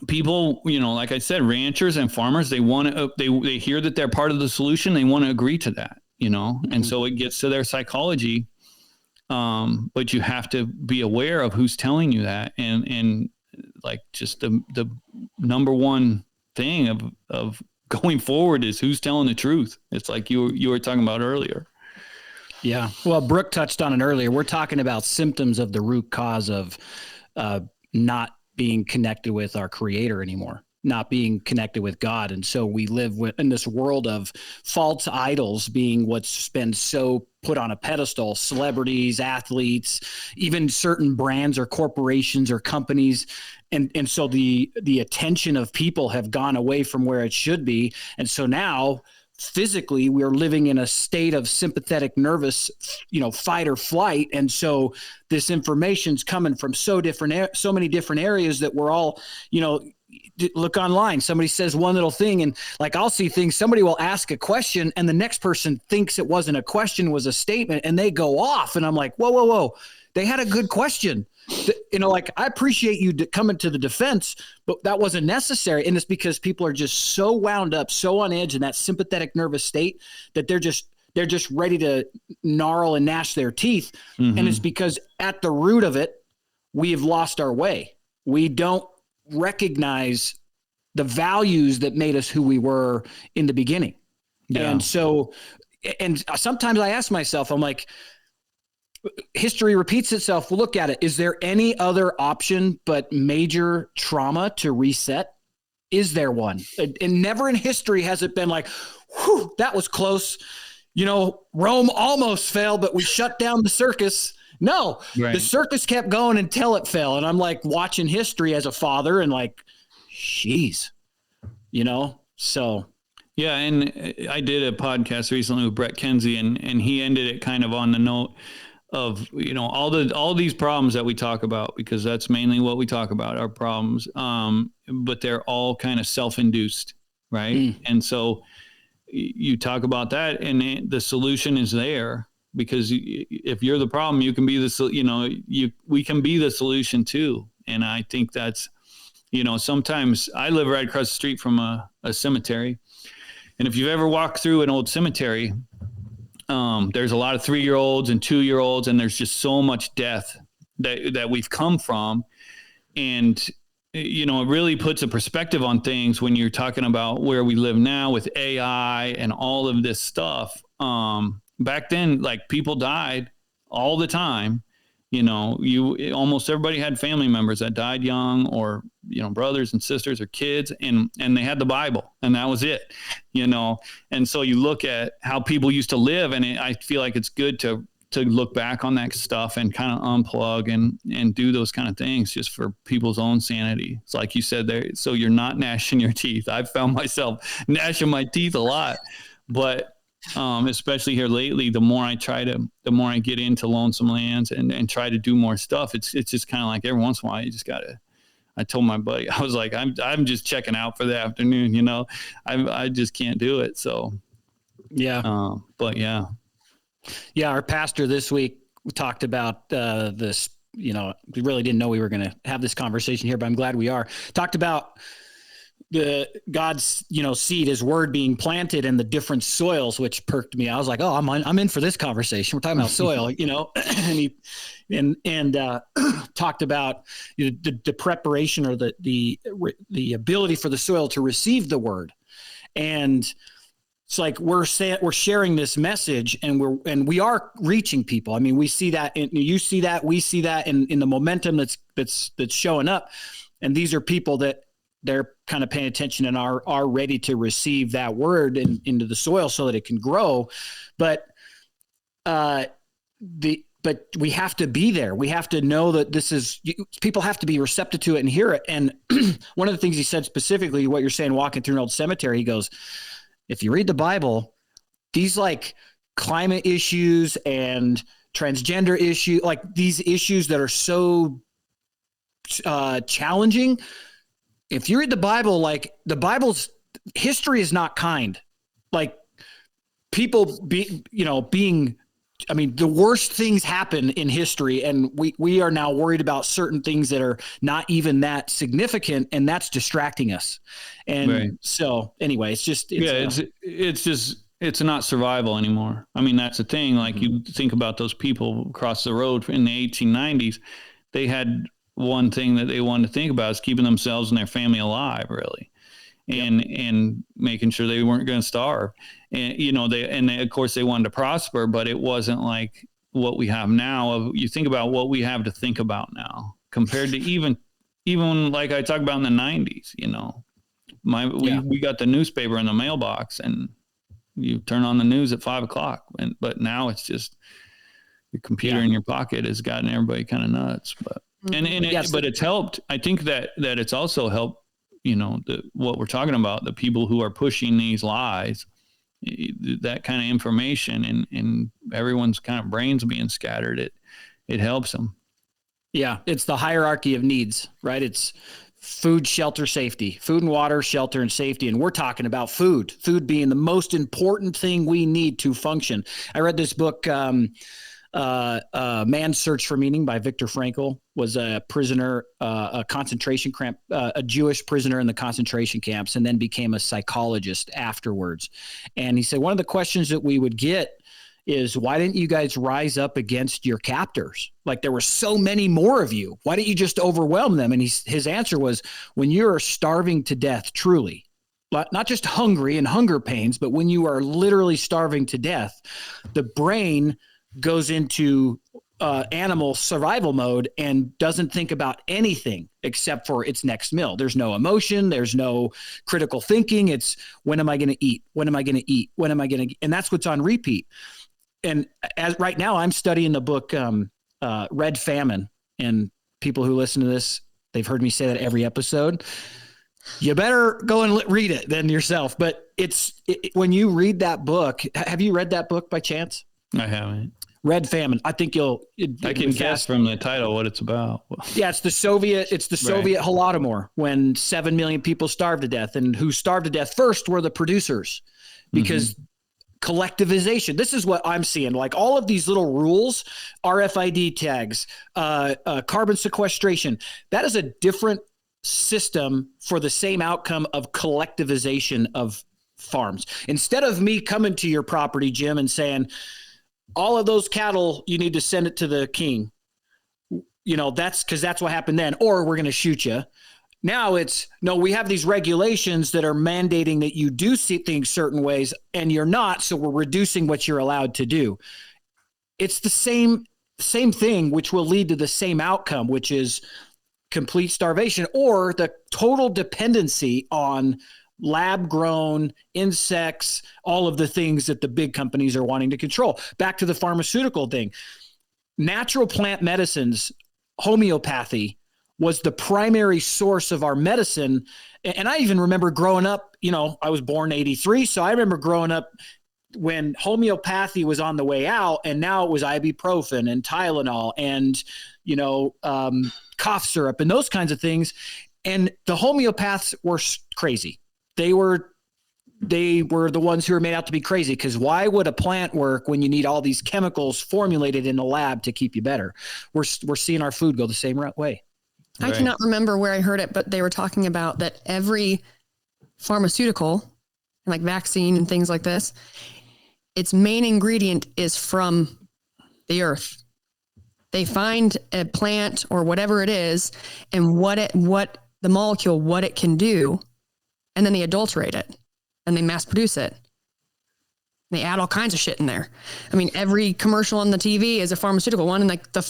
people, like I said, ranchers and farmers, they want to, they hear that they're part of the solution. They want to agree to that. And so it gets to their psychology. But you have to be aware of who's telling you that. And like just the number one thing of going forward is who's telling the truth. It's like you were talking about earlier. Yeah. Well, Brooke touched on it earlier. We're talking about symptoms of the root cause of not being connected with our creator anymore, not being connected with God. And so we live in this world of false idols being what's been so put on a pedestal: celebrities, athletes, even certain brands or corporations or companies. And so the attention of people have gone away from where it should be. And so now physically we're living in a state of sympathetic nervous, fight or flight. And so this information's coming from so many different areas that we're all, look online, somebody says one little thing, and like I'll see things, somebody will ask a question and the next person thinks it wasn't a question, was a statement, and they go off. And I'm like, whoa. They had a good question. Like I appreciate you coming to the defense, but that wasn't necessary. And it's because people are just so wound up, so on edge in that sympathetic nervous state that they're just ready to gnarl and gnash their teeth. Mm-hmm. And it's because at the root of it, we have lost our way. We don't recognize the values that made us who we were in the beginning. Yeah. And so, and sometimes I ask myself, I'm like, history repeats itself. We'll look at it. Is there any other option but major trauma to reset? Is there one? And never in history has it been like, whew, that was close. Rome almost fell, but we shut down the circus. No, right. The circus kept going until it fell. And I'm like watching history as a father and like, geez, so. Yeah, and I did a podcast recently with Brett Kenzie, and he ended it kind of on the note of, you know, all these problems that we talk about, because that's mainly what we talk about, our problems. But they're all kind of self-induced, right? And so you talk about that, and the solution is there, because if you're the problem, you can be we can be the solution too. And I think that's, you know, sometimes I live right across the street from a cemetery. And if you've ever walked through an old cemetery, there's a lot of 3-year-olds and 2-year-olds, and there's just so much death that we've come from. And, you know, it really puts a perspective on things when you're talking about where we live now with AI and all of this stuff. Back then, like, people died all the time. You know, almost everybody had family members that died young, or, you know, brothers and sisters or kids, and they had the Bible, and that was it, you know. And so you look at how people used to live, and I feel like it's good to look back on that stuff and kind of unplug and do those kind of things just for people's own sanity. It's like you said there, so you're not gnashing your teeth. I've found myself gnashing my teeth a lot, but especially here lately, the more I get into lonesome lands and try to do more stuff, it's just kind of like every once in a while, you just gotta, I told my buddy, I was like, I'm just checking out for the afternoon, you know, I just can't do it. So, yeah. But yeah. Yeah. Our pastor this week talked about, this, you know, we really didn't know we were going to have this conversation here, but I'm glad we are. Talked about God's, you know, seed, his word being planted in the different soils, which perked me. I was like, oh, I'm in for this conversation. We're talking about soil, you know, and he talked about, you know, the preparation, or the ability for the soil to receive the word. And it's like, we're sharing this message, and we are reaching people. I mean, we see that, and you see that, we see that in the momentum that's showing up. And these are people that they're kind of paying attention and are ready to receive that word into the soil so that it can grow. But we have to be there. We have to know that people have to be receptive to it and hear it. And one of the things he said specifically, what you're saying, walking through an old cemetery, he goes, if you read the Bible, these like climate issues and transgender issue, like these issues that are so challenging, if you read the Bible, like, the Bible's history is not kind. Like, people being, I mean, the worst things happen in history, and we are now worried about certain things that are not even that significant, and that's distracting us. And right. So anyway, it's not survival anymore. I mean, that's the thing. Like, you think about those people across the road in the 1890s, they had one thing that they wanted to think about is keeping themselves and their family alive, really. And making sure they weren't going to starve. And, you know, of course they wanted to prosper, but it wasn't like what we have now. You think about what we have to think about now compared to even like I talked about in the 90s, you know, we got the newspaper in the mailbox, and you turn on the news at 5:00. But now it's just your computer in your pocket has gotten everybody kind of nuts, but it's helped. I think that it's also helped, you know, what we're talking about, the people who are pushing these lies, that kind of information, and everyone's kind of brains being scattered. It helps them. Yeah. It's the hierarchy of needs, right? It's food, shelter, safety, food and water, shelter and safety. And we're talking about food being the most important thing we need to function. I read this book, Man's Search for Meaning by Viktor Frankl. Was a prisoner, a concentration camp, a Jewish prisoner in the concentration camps, and then became a psychologist afterwards. And he said, one of the questions that we would get is, why didn't you guys rise up against your captors? Like, there were so many more of you. Why didn't you just overwhelm them? And his answer was, when you're starving to death, truly, not just hungry and hunger pains, but when you are literally starving to death, the brain goes into animal survival mode and doesn't think about anything except for its next meal. There's no emotion. There's no critical thinking. It's, when am I going to eat? When am I going to eat? When am I going to? And that's what's on repeat. And as right now, I'm studying the book Red Famine. And people who listen to this, they've heard me say that every episode. You better go and read it then yourself. But when you read that book, have you read that book by chance? I haven't. Red Famine. I think I can guess from the title what it's about. Yeah, it's the Soviet Holodomor, when 7 million people starved to death, and who starved to death first were the producers, because collectivization. This is what I'm seeing. Like all of these little rules, RFID tags, carbon sequestration. That is a different system for the same outcome of collectivization of farms. Instead of me coming to your property, Jim, and saying, all of those cattle, you need to send it to the king. That's because that's what happened then, or we're going to shoot you. Now it's, no, we have these regulations that are mandating that you do see things certain ways and you're not. So we're reducing what you're allowed to do. It's the same thing, which will lead to the same outcome, which is complete starvation or the total dependency on lab grown insects, all of the things that the big companies are wanting to control. Back to the pharmaceutical thing. Natural plant medicines, homeopathy was the primary source of our medicine. And I even remember growing up, I was born 83. So I remember growing up when homeopathy was on the way out, and now it was ibuprofen and Tylenol and, cough syrup and those kinds of things. And the homeopaths were crazy. They were the ones who were made out to be crazy, because why would a plant work when you need all these chemicals formulated in the lab to keep you better? We're seeing our food go the same way. I cannot remember where I heard it, but they were talking about that every pharmaceutical, like vaccine and things like this, its main ingredient is from the earth. They find a plant or whatever it is and what the molecule, what it can do, and then they adulterate it and they mass produce it. They add all kinds of shit in there. I mean, every commercial on the TV is a pharmaceutical one. And like the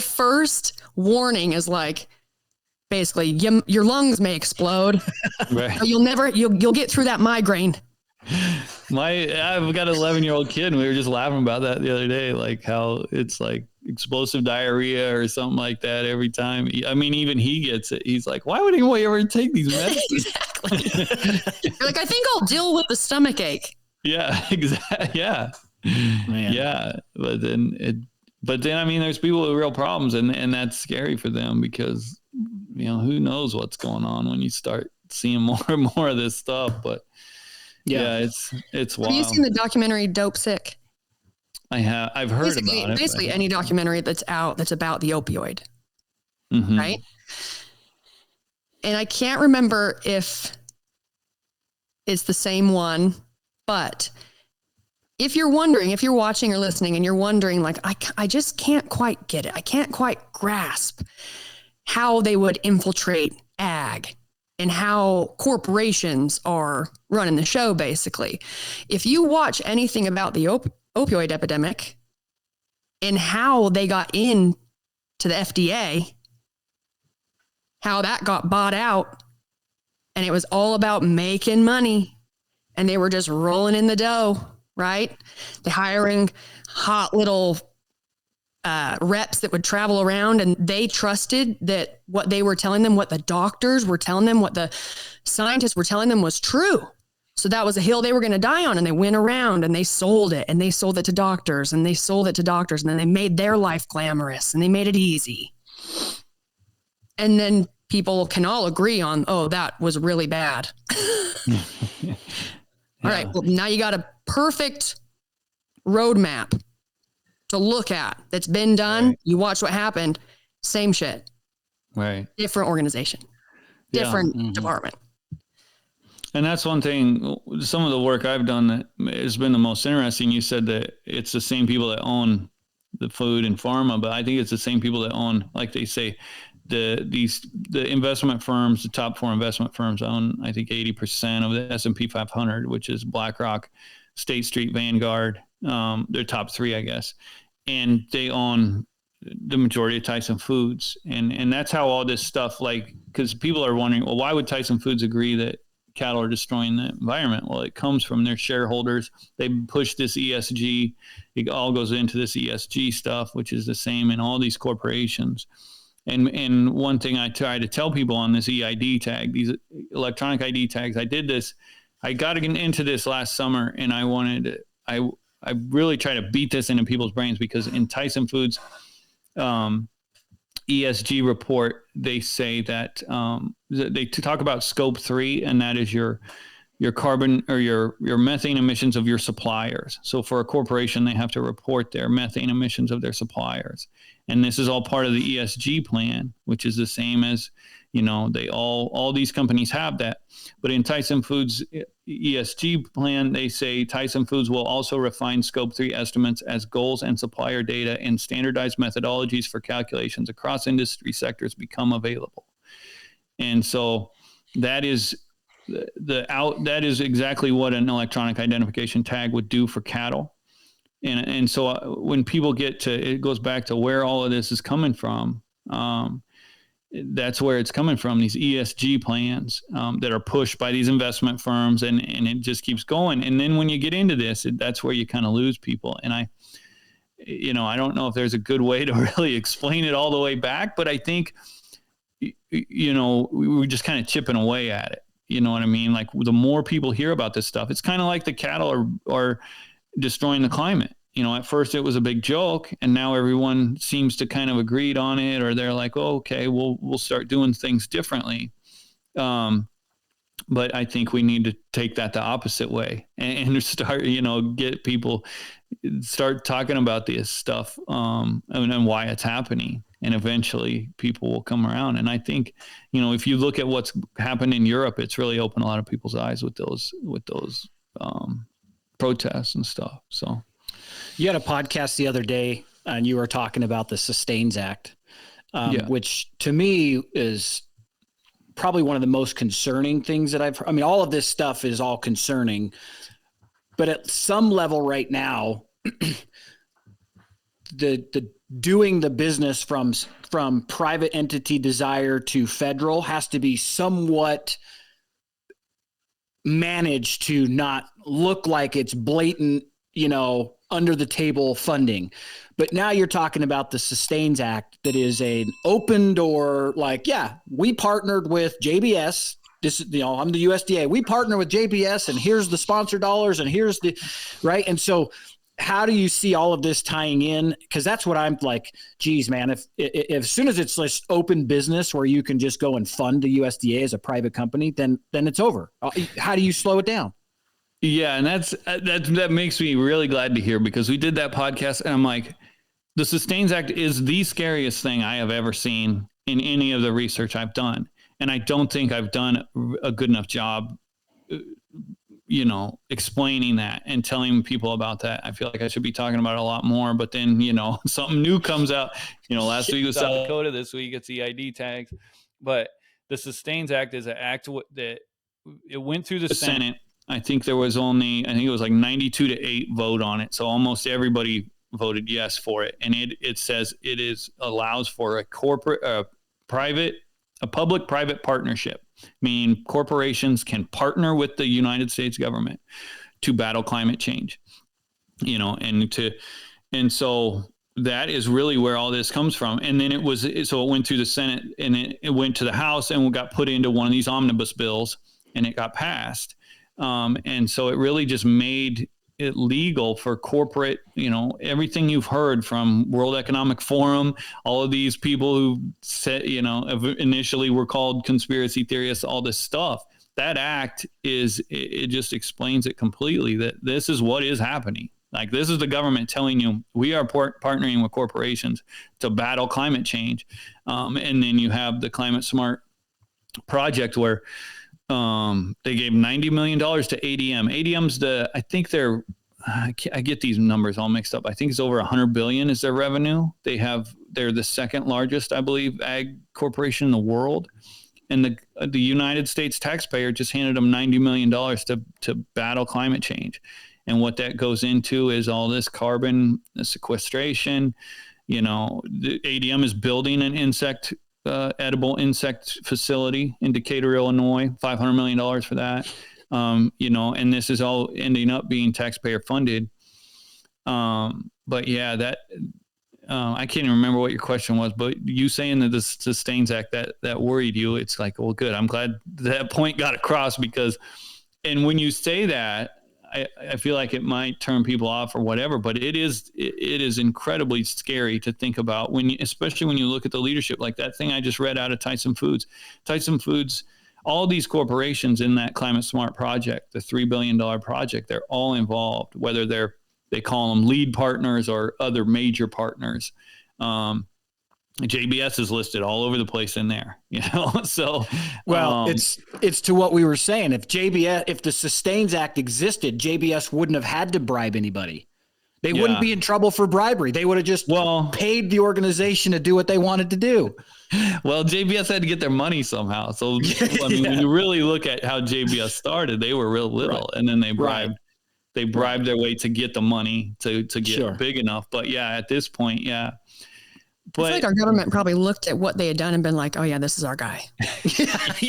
first warning is like, basically your lungs may explode. Right. You'll get through that migraine. I've got an 11-year-old kid, and we were just laughing about that the other day, like how it's like explosive diarrhea or something like that every time. I mean, even he gets it. He's like, why would anyone ever take these medicines? Exactly. You're like, I think I'll deal with the stomach ache. Yeah, exactly. Yeah. Man. Yeah. But then I mean, there's people with real problems, and that's scary for them because, who knows what's going on when you start seeing more and more of this stuff. But yeah, it's wild. Have you seen the documentary Dope Sick? I've heard about it. Basically any documentary that's out that's about the opioid, right? And I can't remember if it's the same one, but if you're watching or listening and you're wondering, like, I just can't quite get it. I can't quite grasp how they would infiltrate ag and how corporations are running the show, basically. If you watch anything about the opioid epidemic and how they got in to the FDA, how that got bought out, and it was all about making money, and they were just rolling in the dough, right? They're hiring hot little reps that would travel around, and they trusted that what they were telling them, what the doctors were telling them, what the scientists were telling them was true. So that was a hill they were going to die on, and they went around and they sold it, and they sold it to doctors, and they sold it to doctors, and then they made their life glamorous and they made it easy. And then people can all agree on, oh, that was really bad. Yeah. All right. Well, now you got a perfect roadmap to look at that's been done. Right. You watch what happened. Same shit. Right. Different organization. Different department. And that's one thing, some of the work I've done that has been the most interesting. You said that it's the same people that own the food and pharma, but I think it's the same people that own, like they say, the investment firms, the top 4 investment firms own, I think 80% of the S&P 500, which is BlackRock, State Street, Vanguard. They're top 3, I guess. And they own the majority of Tyson Foods. And that's how all this stuff, like, because people are wondering, well, why would Tyson Foods agree that cattle are destroying the environment? Well, it comes from their shareholders. They push this ESG. It all goes into this ESG stuff, which is the same in all these corporations. And one thing I try to tell people on this EID tag, these electronic ID tags, I got into this last summer, and I really try to beat this into people's brains, because in Tyson Foods ESG report, they say that they talk about scope 3, and that is your carbon or your methane emissions of your suppliers. So for a corporation, they have to report their methane emissions of their suppliers. And this is all part of the ESG plan, which is the same as, all these companies have that. But in Tyson Foods ESG plan, they say Tyson Foods will also refine scope 3 estimates as goals and supplier data and standardized methodologies for calculations across industry sectors become available. And so that is that is exactly what an electronic identification tag would do for cattle. And so when people it goes back to where all of this is coming from. That's where it's coming from, these ESG plans that are pushed by these investment firms, and it just keeps going. And then when you get into this, that's where you kind of lose people. And I don't know if there's a good way to really explain it all the way back, but I think, we're just kind of chipping away at it. You know what I mean? Like, the more people hear about this stuff, it's kind of like the cattle are destroying the climate. At first it was a big joke, and now everyone seems to kind of agreed on it, or they're like, oh, okay, we'll start doing things differently. But I think we need to take that the opposite way and start, get people start talking about this stuff, and why it's happening. And eventually people will come around. And I think, if you look at what's happened in Europe, it's really opened a lot of people's eyes with those protests and stuff. So. You had a podcast the other day, and you were talking about the Sustains Act, which to me is probably one of the most concerning things that I've heard. I mean, all of this stuff is all concerning, but at some level right now, the doing the business from private entity desire to federal has to be somewhat managed to not look like it's blatant, under the table funding. But now you're talking about the Sustains Act that is an open door, we partnered with JBS. This is, I'm the USDA. We partner with JBS, and here's the sponsor dollars, and here's the right. And so how do you see all of this tying in? Because that's what I'm like, geez, man, if as soon as it's this open business where you can just go and fund the USDA as a private company, then it's over. How do you slow it down? Yeah. And that makes me really glad to hear, because we did that podcast, and I'm like, the Sustains Act is the scariest thing I have ever seen in any of the research I've done. And I don't think I've done a good enough job, explaining that and telling people about that. I feel like I should be talking about it a lot more, but then, something new comes out, last week was South Dakota, this week it's EID tags. But the Sustains Act is an act that it went through the Senate. I think there was it was like 92-8 vote on it. So almost everybody voted yes for it. And it says allows for a public-private partnership, meaning corporations can partner with the United States government to battle climate change, and so that is really where all this comes from. And then it went through the Senate, and it went to the House, and got put into one of these omnibus bills, and it got passed. And so it really just made it legal for corporate, everything you've heard from World Economic Forum, all of these people who said, initially were called conspiracy theorists, all this stuff. That act it just explains it completely, that this is what is happening. Like, this is the government telling you, we are partnering with corporations to battle climate change. And then you have the Climate Smart project where they gave $90 million to ADM. ADM's I get these numbers all mixed up. I think it's over $100 billion is their revenue. They're the second largest, I believe, ag corporation in the world. And the United States taxpayer just handed them $90 million to battle climate change. And what that goes into is all this carbon sequestration. The ADM is building an edible insect facility in Decatur, Illinois, $500 million for that. And this is all ending up being taxpayer funded. But yeah, I can't even remember what your question was, but you saying that the Sustains Act that worried you, it's like, well, good. I'm glad that point got across because, and when you say that, I feel like it might turn people off or whatever, but it is incredibly scary to think about especially when you look at the leadership, like that thing I just read out of Tyson Foods, all these corporations in that Climate Smart project, the $3 billion project, they're all involved, whether they call them lead partners or other major partners. JBS is listed all over the place in there, so. Well, it's to what we were saying. If the Sustains Act existed, JBS wouldn't have had to bribe anybody. They wouldn't be in trouble for bribery. They would have just paid the organization to do what they wanted to do. Well, JBS had to get their money somehow. So when you really look at how JBS started, they were real little, and then they bribed. They bribed their way to get the money to get big enough. But at this point, But, I feel like our government probably looked at what they had done and been like, "Oh yeah, this is our guy." Exactly.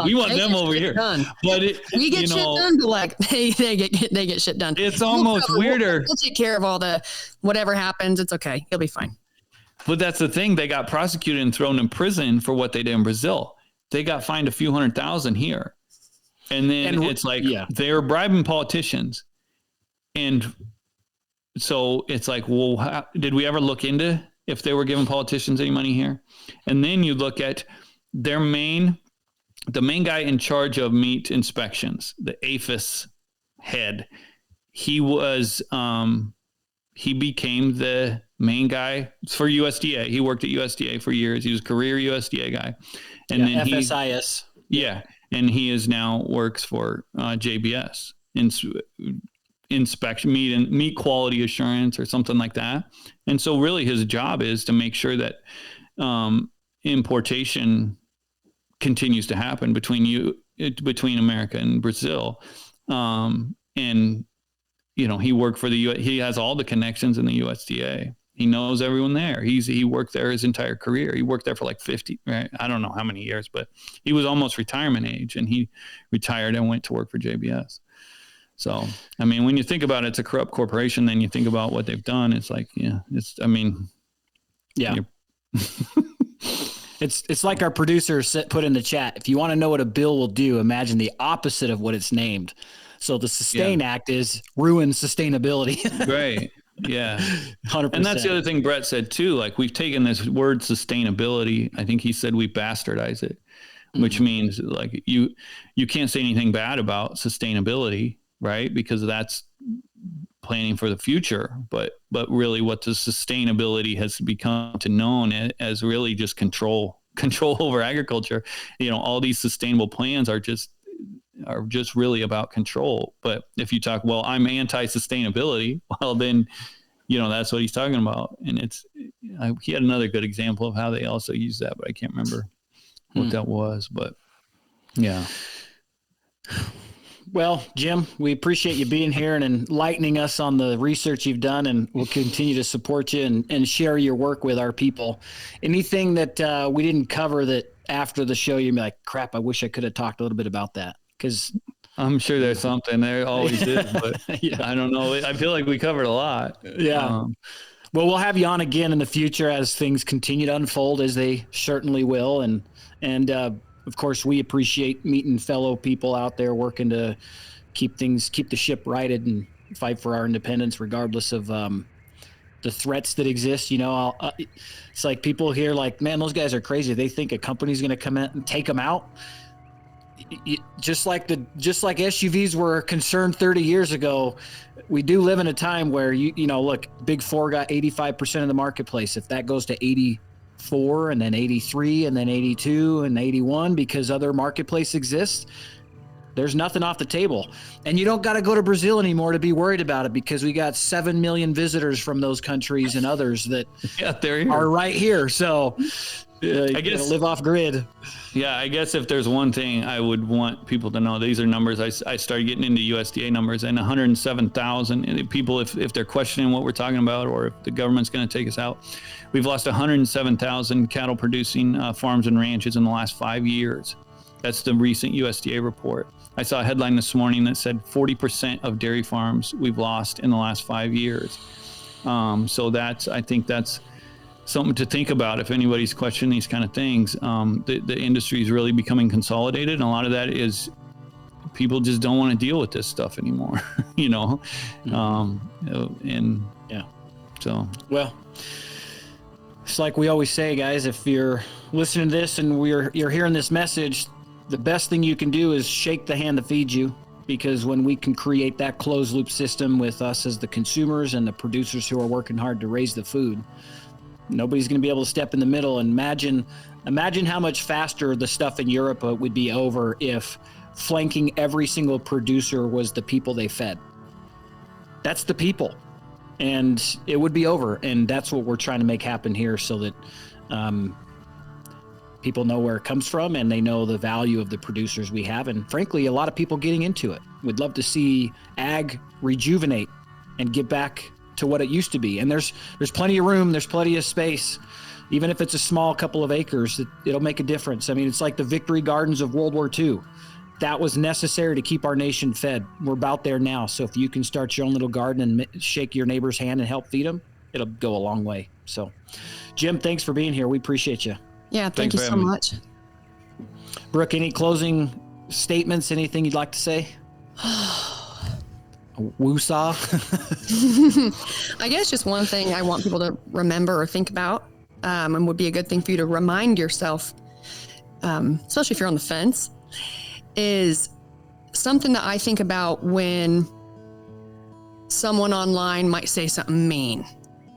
We want them over here. Done. But we get shit done, but like they get shit done. It's almost weirder. We'll take care of all the whatever happens. It's okay. He'll be fine. But that's the thing. They got prosecuted and thrown in prison for what they did in Brazil. They got fined a few $100,000 here, and then it's like they're bribing politicians, and so it's like, well, did we ever look into if they were giving politicians any money here? And then you look at the main guy in charge of meat inspections, the APHIS head. He became the main guy for USDA. He worked at USDA for years. He was a career USDA guy. And then FSIS. And he is now works for JBS inspection, meat quality assurance or something like that. And so really his job is to make sure that importation continues to happen between America and Brazil. And he worked for he has all the connections in the USDA. He knows everyone there. He worked there his entire career. He worked there for like 50, right? I don't know how many years, but he was almost retirement age, and he retired and went to work for JBS. So, I mean, when you think about it, it's a corrupt corporation. Then you think about what they've done. It's like, it's like our producer put in the chat. If you want to know what a bill will do, imagine the opposite of what it's named. So the Sustain Act is ruin sustainability. Right. Yeah. 100%. And that's the other thing Brett said too. Like, we've taken this word sustainability. I think he said we bastardize it, which means like you can't say anything bad about sustainability, right? Because that's planning for the future. But really what the sustainability has become to known as really just control over agriculture. All these sustainable plans are just really about control. But if you talk, well, I'm anti-sustainability, well, then, that's what he's talking about. And he had another good example of how they also use that, but I can't remember what that was, but yeah. Well, Jim, we appreciate you being here and enlightening us on the research you've done, and we'll continue to support you and share your work with our people. Anything that we didn't cover that after the show, you'd be like, crap, I wish I could have talked a little bit about that. Because I'm sure there's something there, always is, but I don't know. I feel like we covered a lot. Yeah. Well, we'll have you on again in the future as things continue to unfold, as they certainly will. And of course, we appreciate meeting fellow people out there working to keep the ship righted and fight for our independence, regardless of the threats that exist. It's like people here like, man, those guys are crazy. They think a company's going to come in and take them out. Just like SUVs were concerned 30 years ago, we do live in a time where look, Big Four got 85% of the marketplace. If that goes to 84 and then 83 and then 82 and 81 because other marketplace exists, there's nothing off the table. And you don't got to go to Brazil anymore to be worried about it, because we got 7 million visitors from those countries and others that are right here. So I guess live off grid. Yeah, I guess if there's one thing I would want people to know, these are numbers. I started getting into USDA numbers, and 107,000 people, if they're questioning what we're talking about or if the government's going to take us out, we've lost 107,000 cattle producing farms and ranches in the last 5 years. That's the recent USDA report. I saw a headline this morning that said 40% of dairy farms we've lost in the last 5 years. So I think that's something to think about if anybody's questioning these kind of things. The industry is really becoming consolidated, and a lot of that is people just don't want to deal with this stuff anymore, and yeah. So, well, it's like we always say, guys, if you're listening to this and you're hearing this message, the best thing you can do is shake the hand that feeds you, because when we can create that closed loop system with us as the consumers and the producers who are working hard to raise the food, nobody's going to be able to step in the middle. And imagine how much faster the stuff in Europe would be over if flanking every single producer was the people they fed. That's the people. And it would be over. And that's what we're trying to make happen here, so that people know where it comes from and they know the value of the producers we have. And frankly, a lot of people getting into it. We'd love to see ag rejuvenate and get back to what it used to be. And there's plenty of room. There's plenty of space. Even if it's a small couple of acres, it'll make a difference. I mean, it's like the Victory Gardens of World War II. That was necessary to keep our nation fed. We're about there now. So if you can start your own little garden and shake your neighbor's hand and help feed them, it'll go a long way. So, Jim, thanks for being here. We appreciate you. Yeah, thank you so much. Brooke, any closing statements, anything you'd like to say? Woosah. I guess just one thing I want people to remember or think about, and would be a good thing for you to remind yourself, especially if you're on the fence, is something that I think about when someone online might say something mean,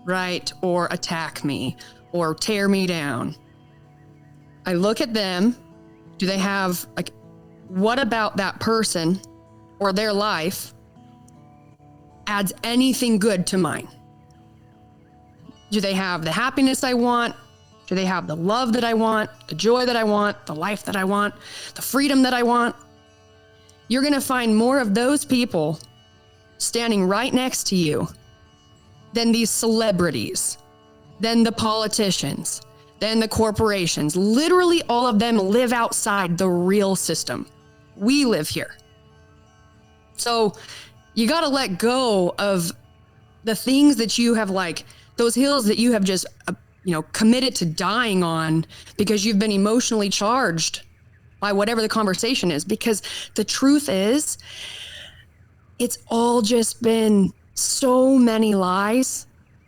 right? Or attack me or tear me down. I look at them. Do they have, like, what about that person or their life adds anything good to mine? Do they have the happiness I want? Do they have the love that I want, the joy that I want, the life that I want, the freedom that I want? You're going to find more of those people standing right next to you than these celebrities, than the politicians, than the corporations. Literally all of them live outside the real system. We live here. So you got to let go of the things that you have, like those hills that you have just committed to dying on because you've been emotionally charged by whatever the conversation is. Because the truth is, it's all just been so many lies,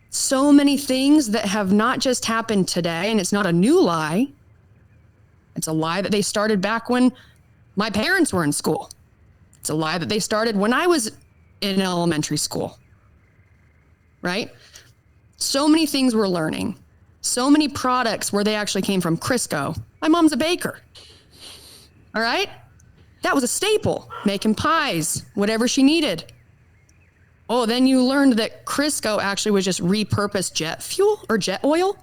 so many things that have not just happened today. And it's not a new lie. It's a lie that they started back when my parents were in school. It's a lie that they started when I was in elementary school, right? So many things we're learning. So many products where they actually came from. Crisco. My mom's a baker. All right? That was a staple, making pies, whatever she needed. Oh, then you learned that Crisco actually was just repurposed jet fuel or jet oil.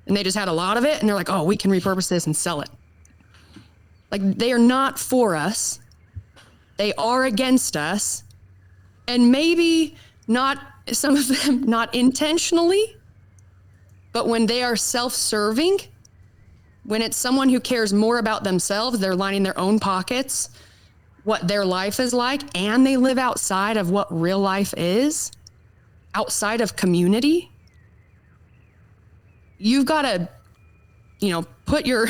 And they just had a lot of it. And they're like, oh, we can repurpose this and sell it. Like, they are not for us. They are against us. And maybe not, some of them not intentionally, but when they are self-serving, when it's someone who cares more about themselves, they're lining their own pockets, what their life is like, and they live outside of what real life is, outside of community. You've got to, put your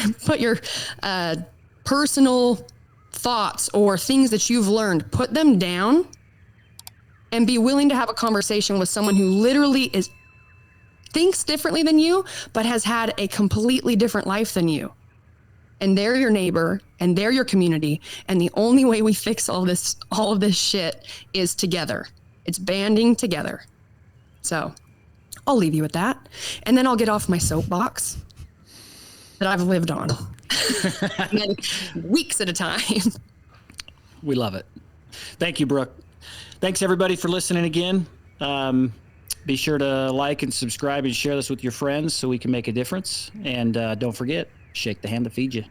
personal thoughts or things that you've learned, put them down and be willing to have a conversation with someone who literally thinks differently than you, but has had a completely different life than you. And they're your neighbor and they're your community. And the only way we fix all of this shit is together. It's banding together. So I'll leave you with that. And then I'll get off my soapbox that I've lived on weeks at a time. We love it. Thank you, Brooke. Thanks everybody for listening again. Be sure to like and subscribe and share this with your friends so we can make a difference. And don't forget, shake the hand that feeds you.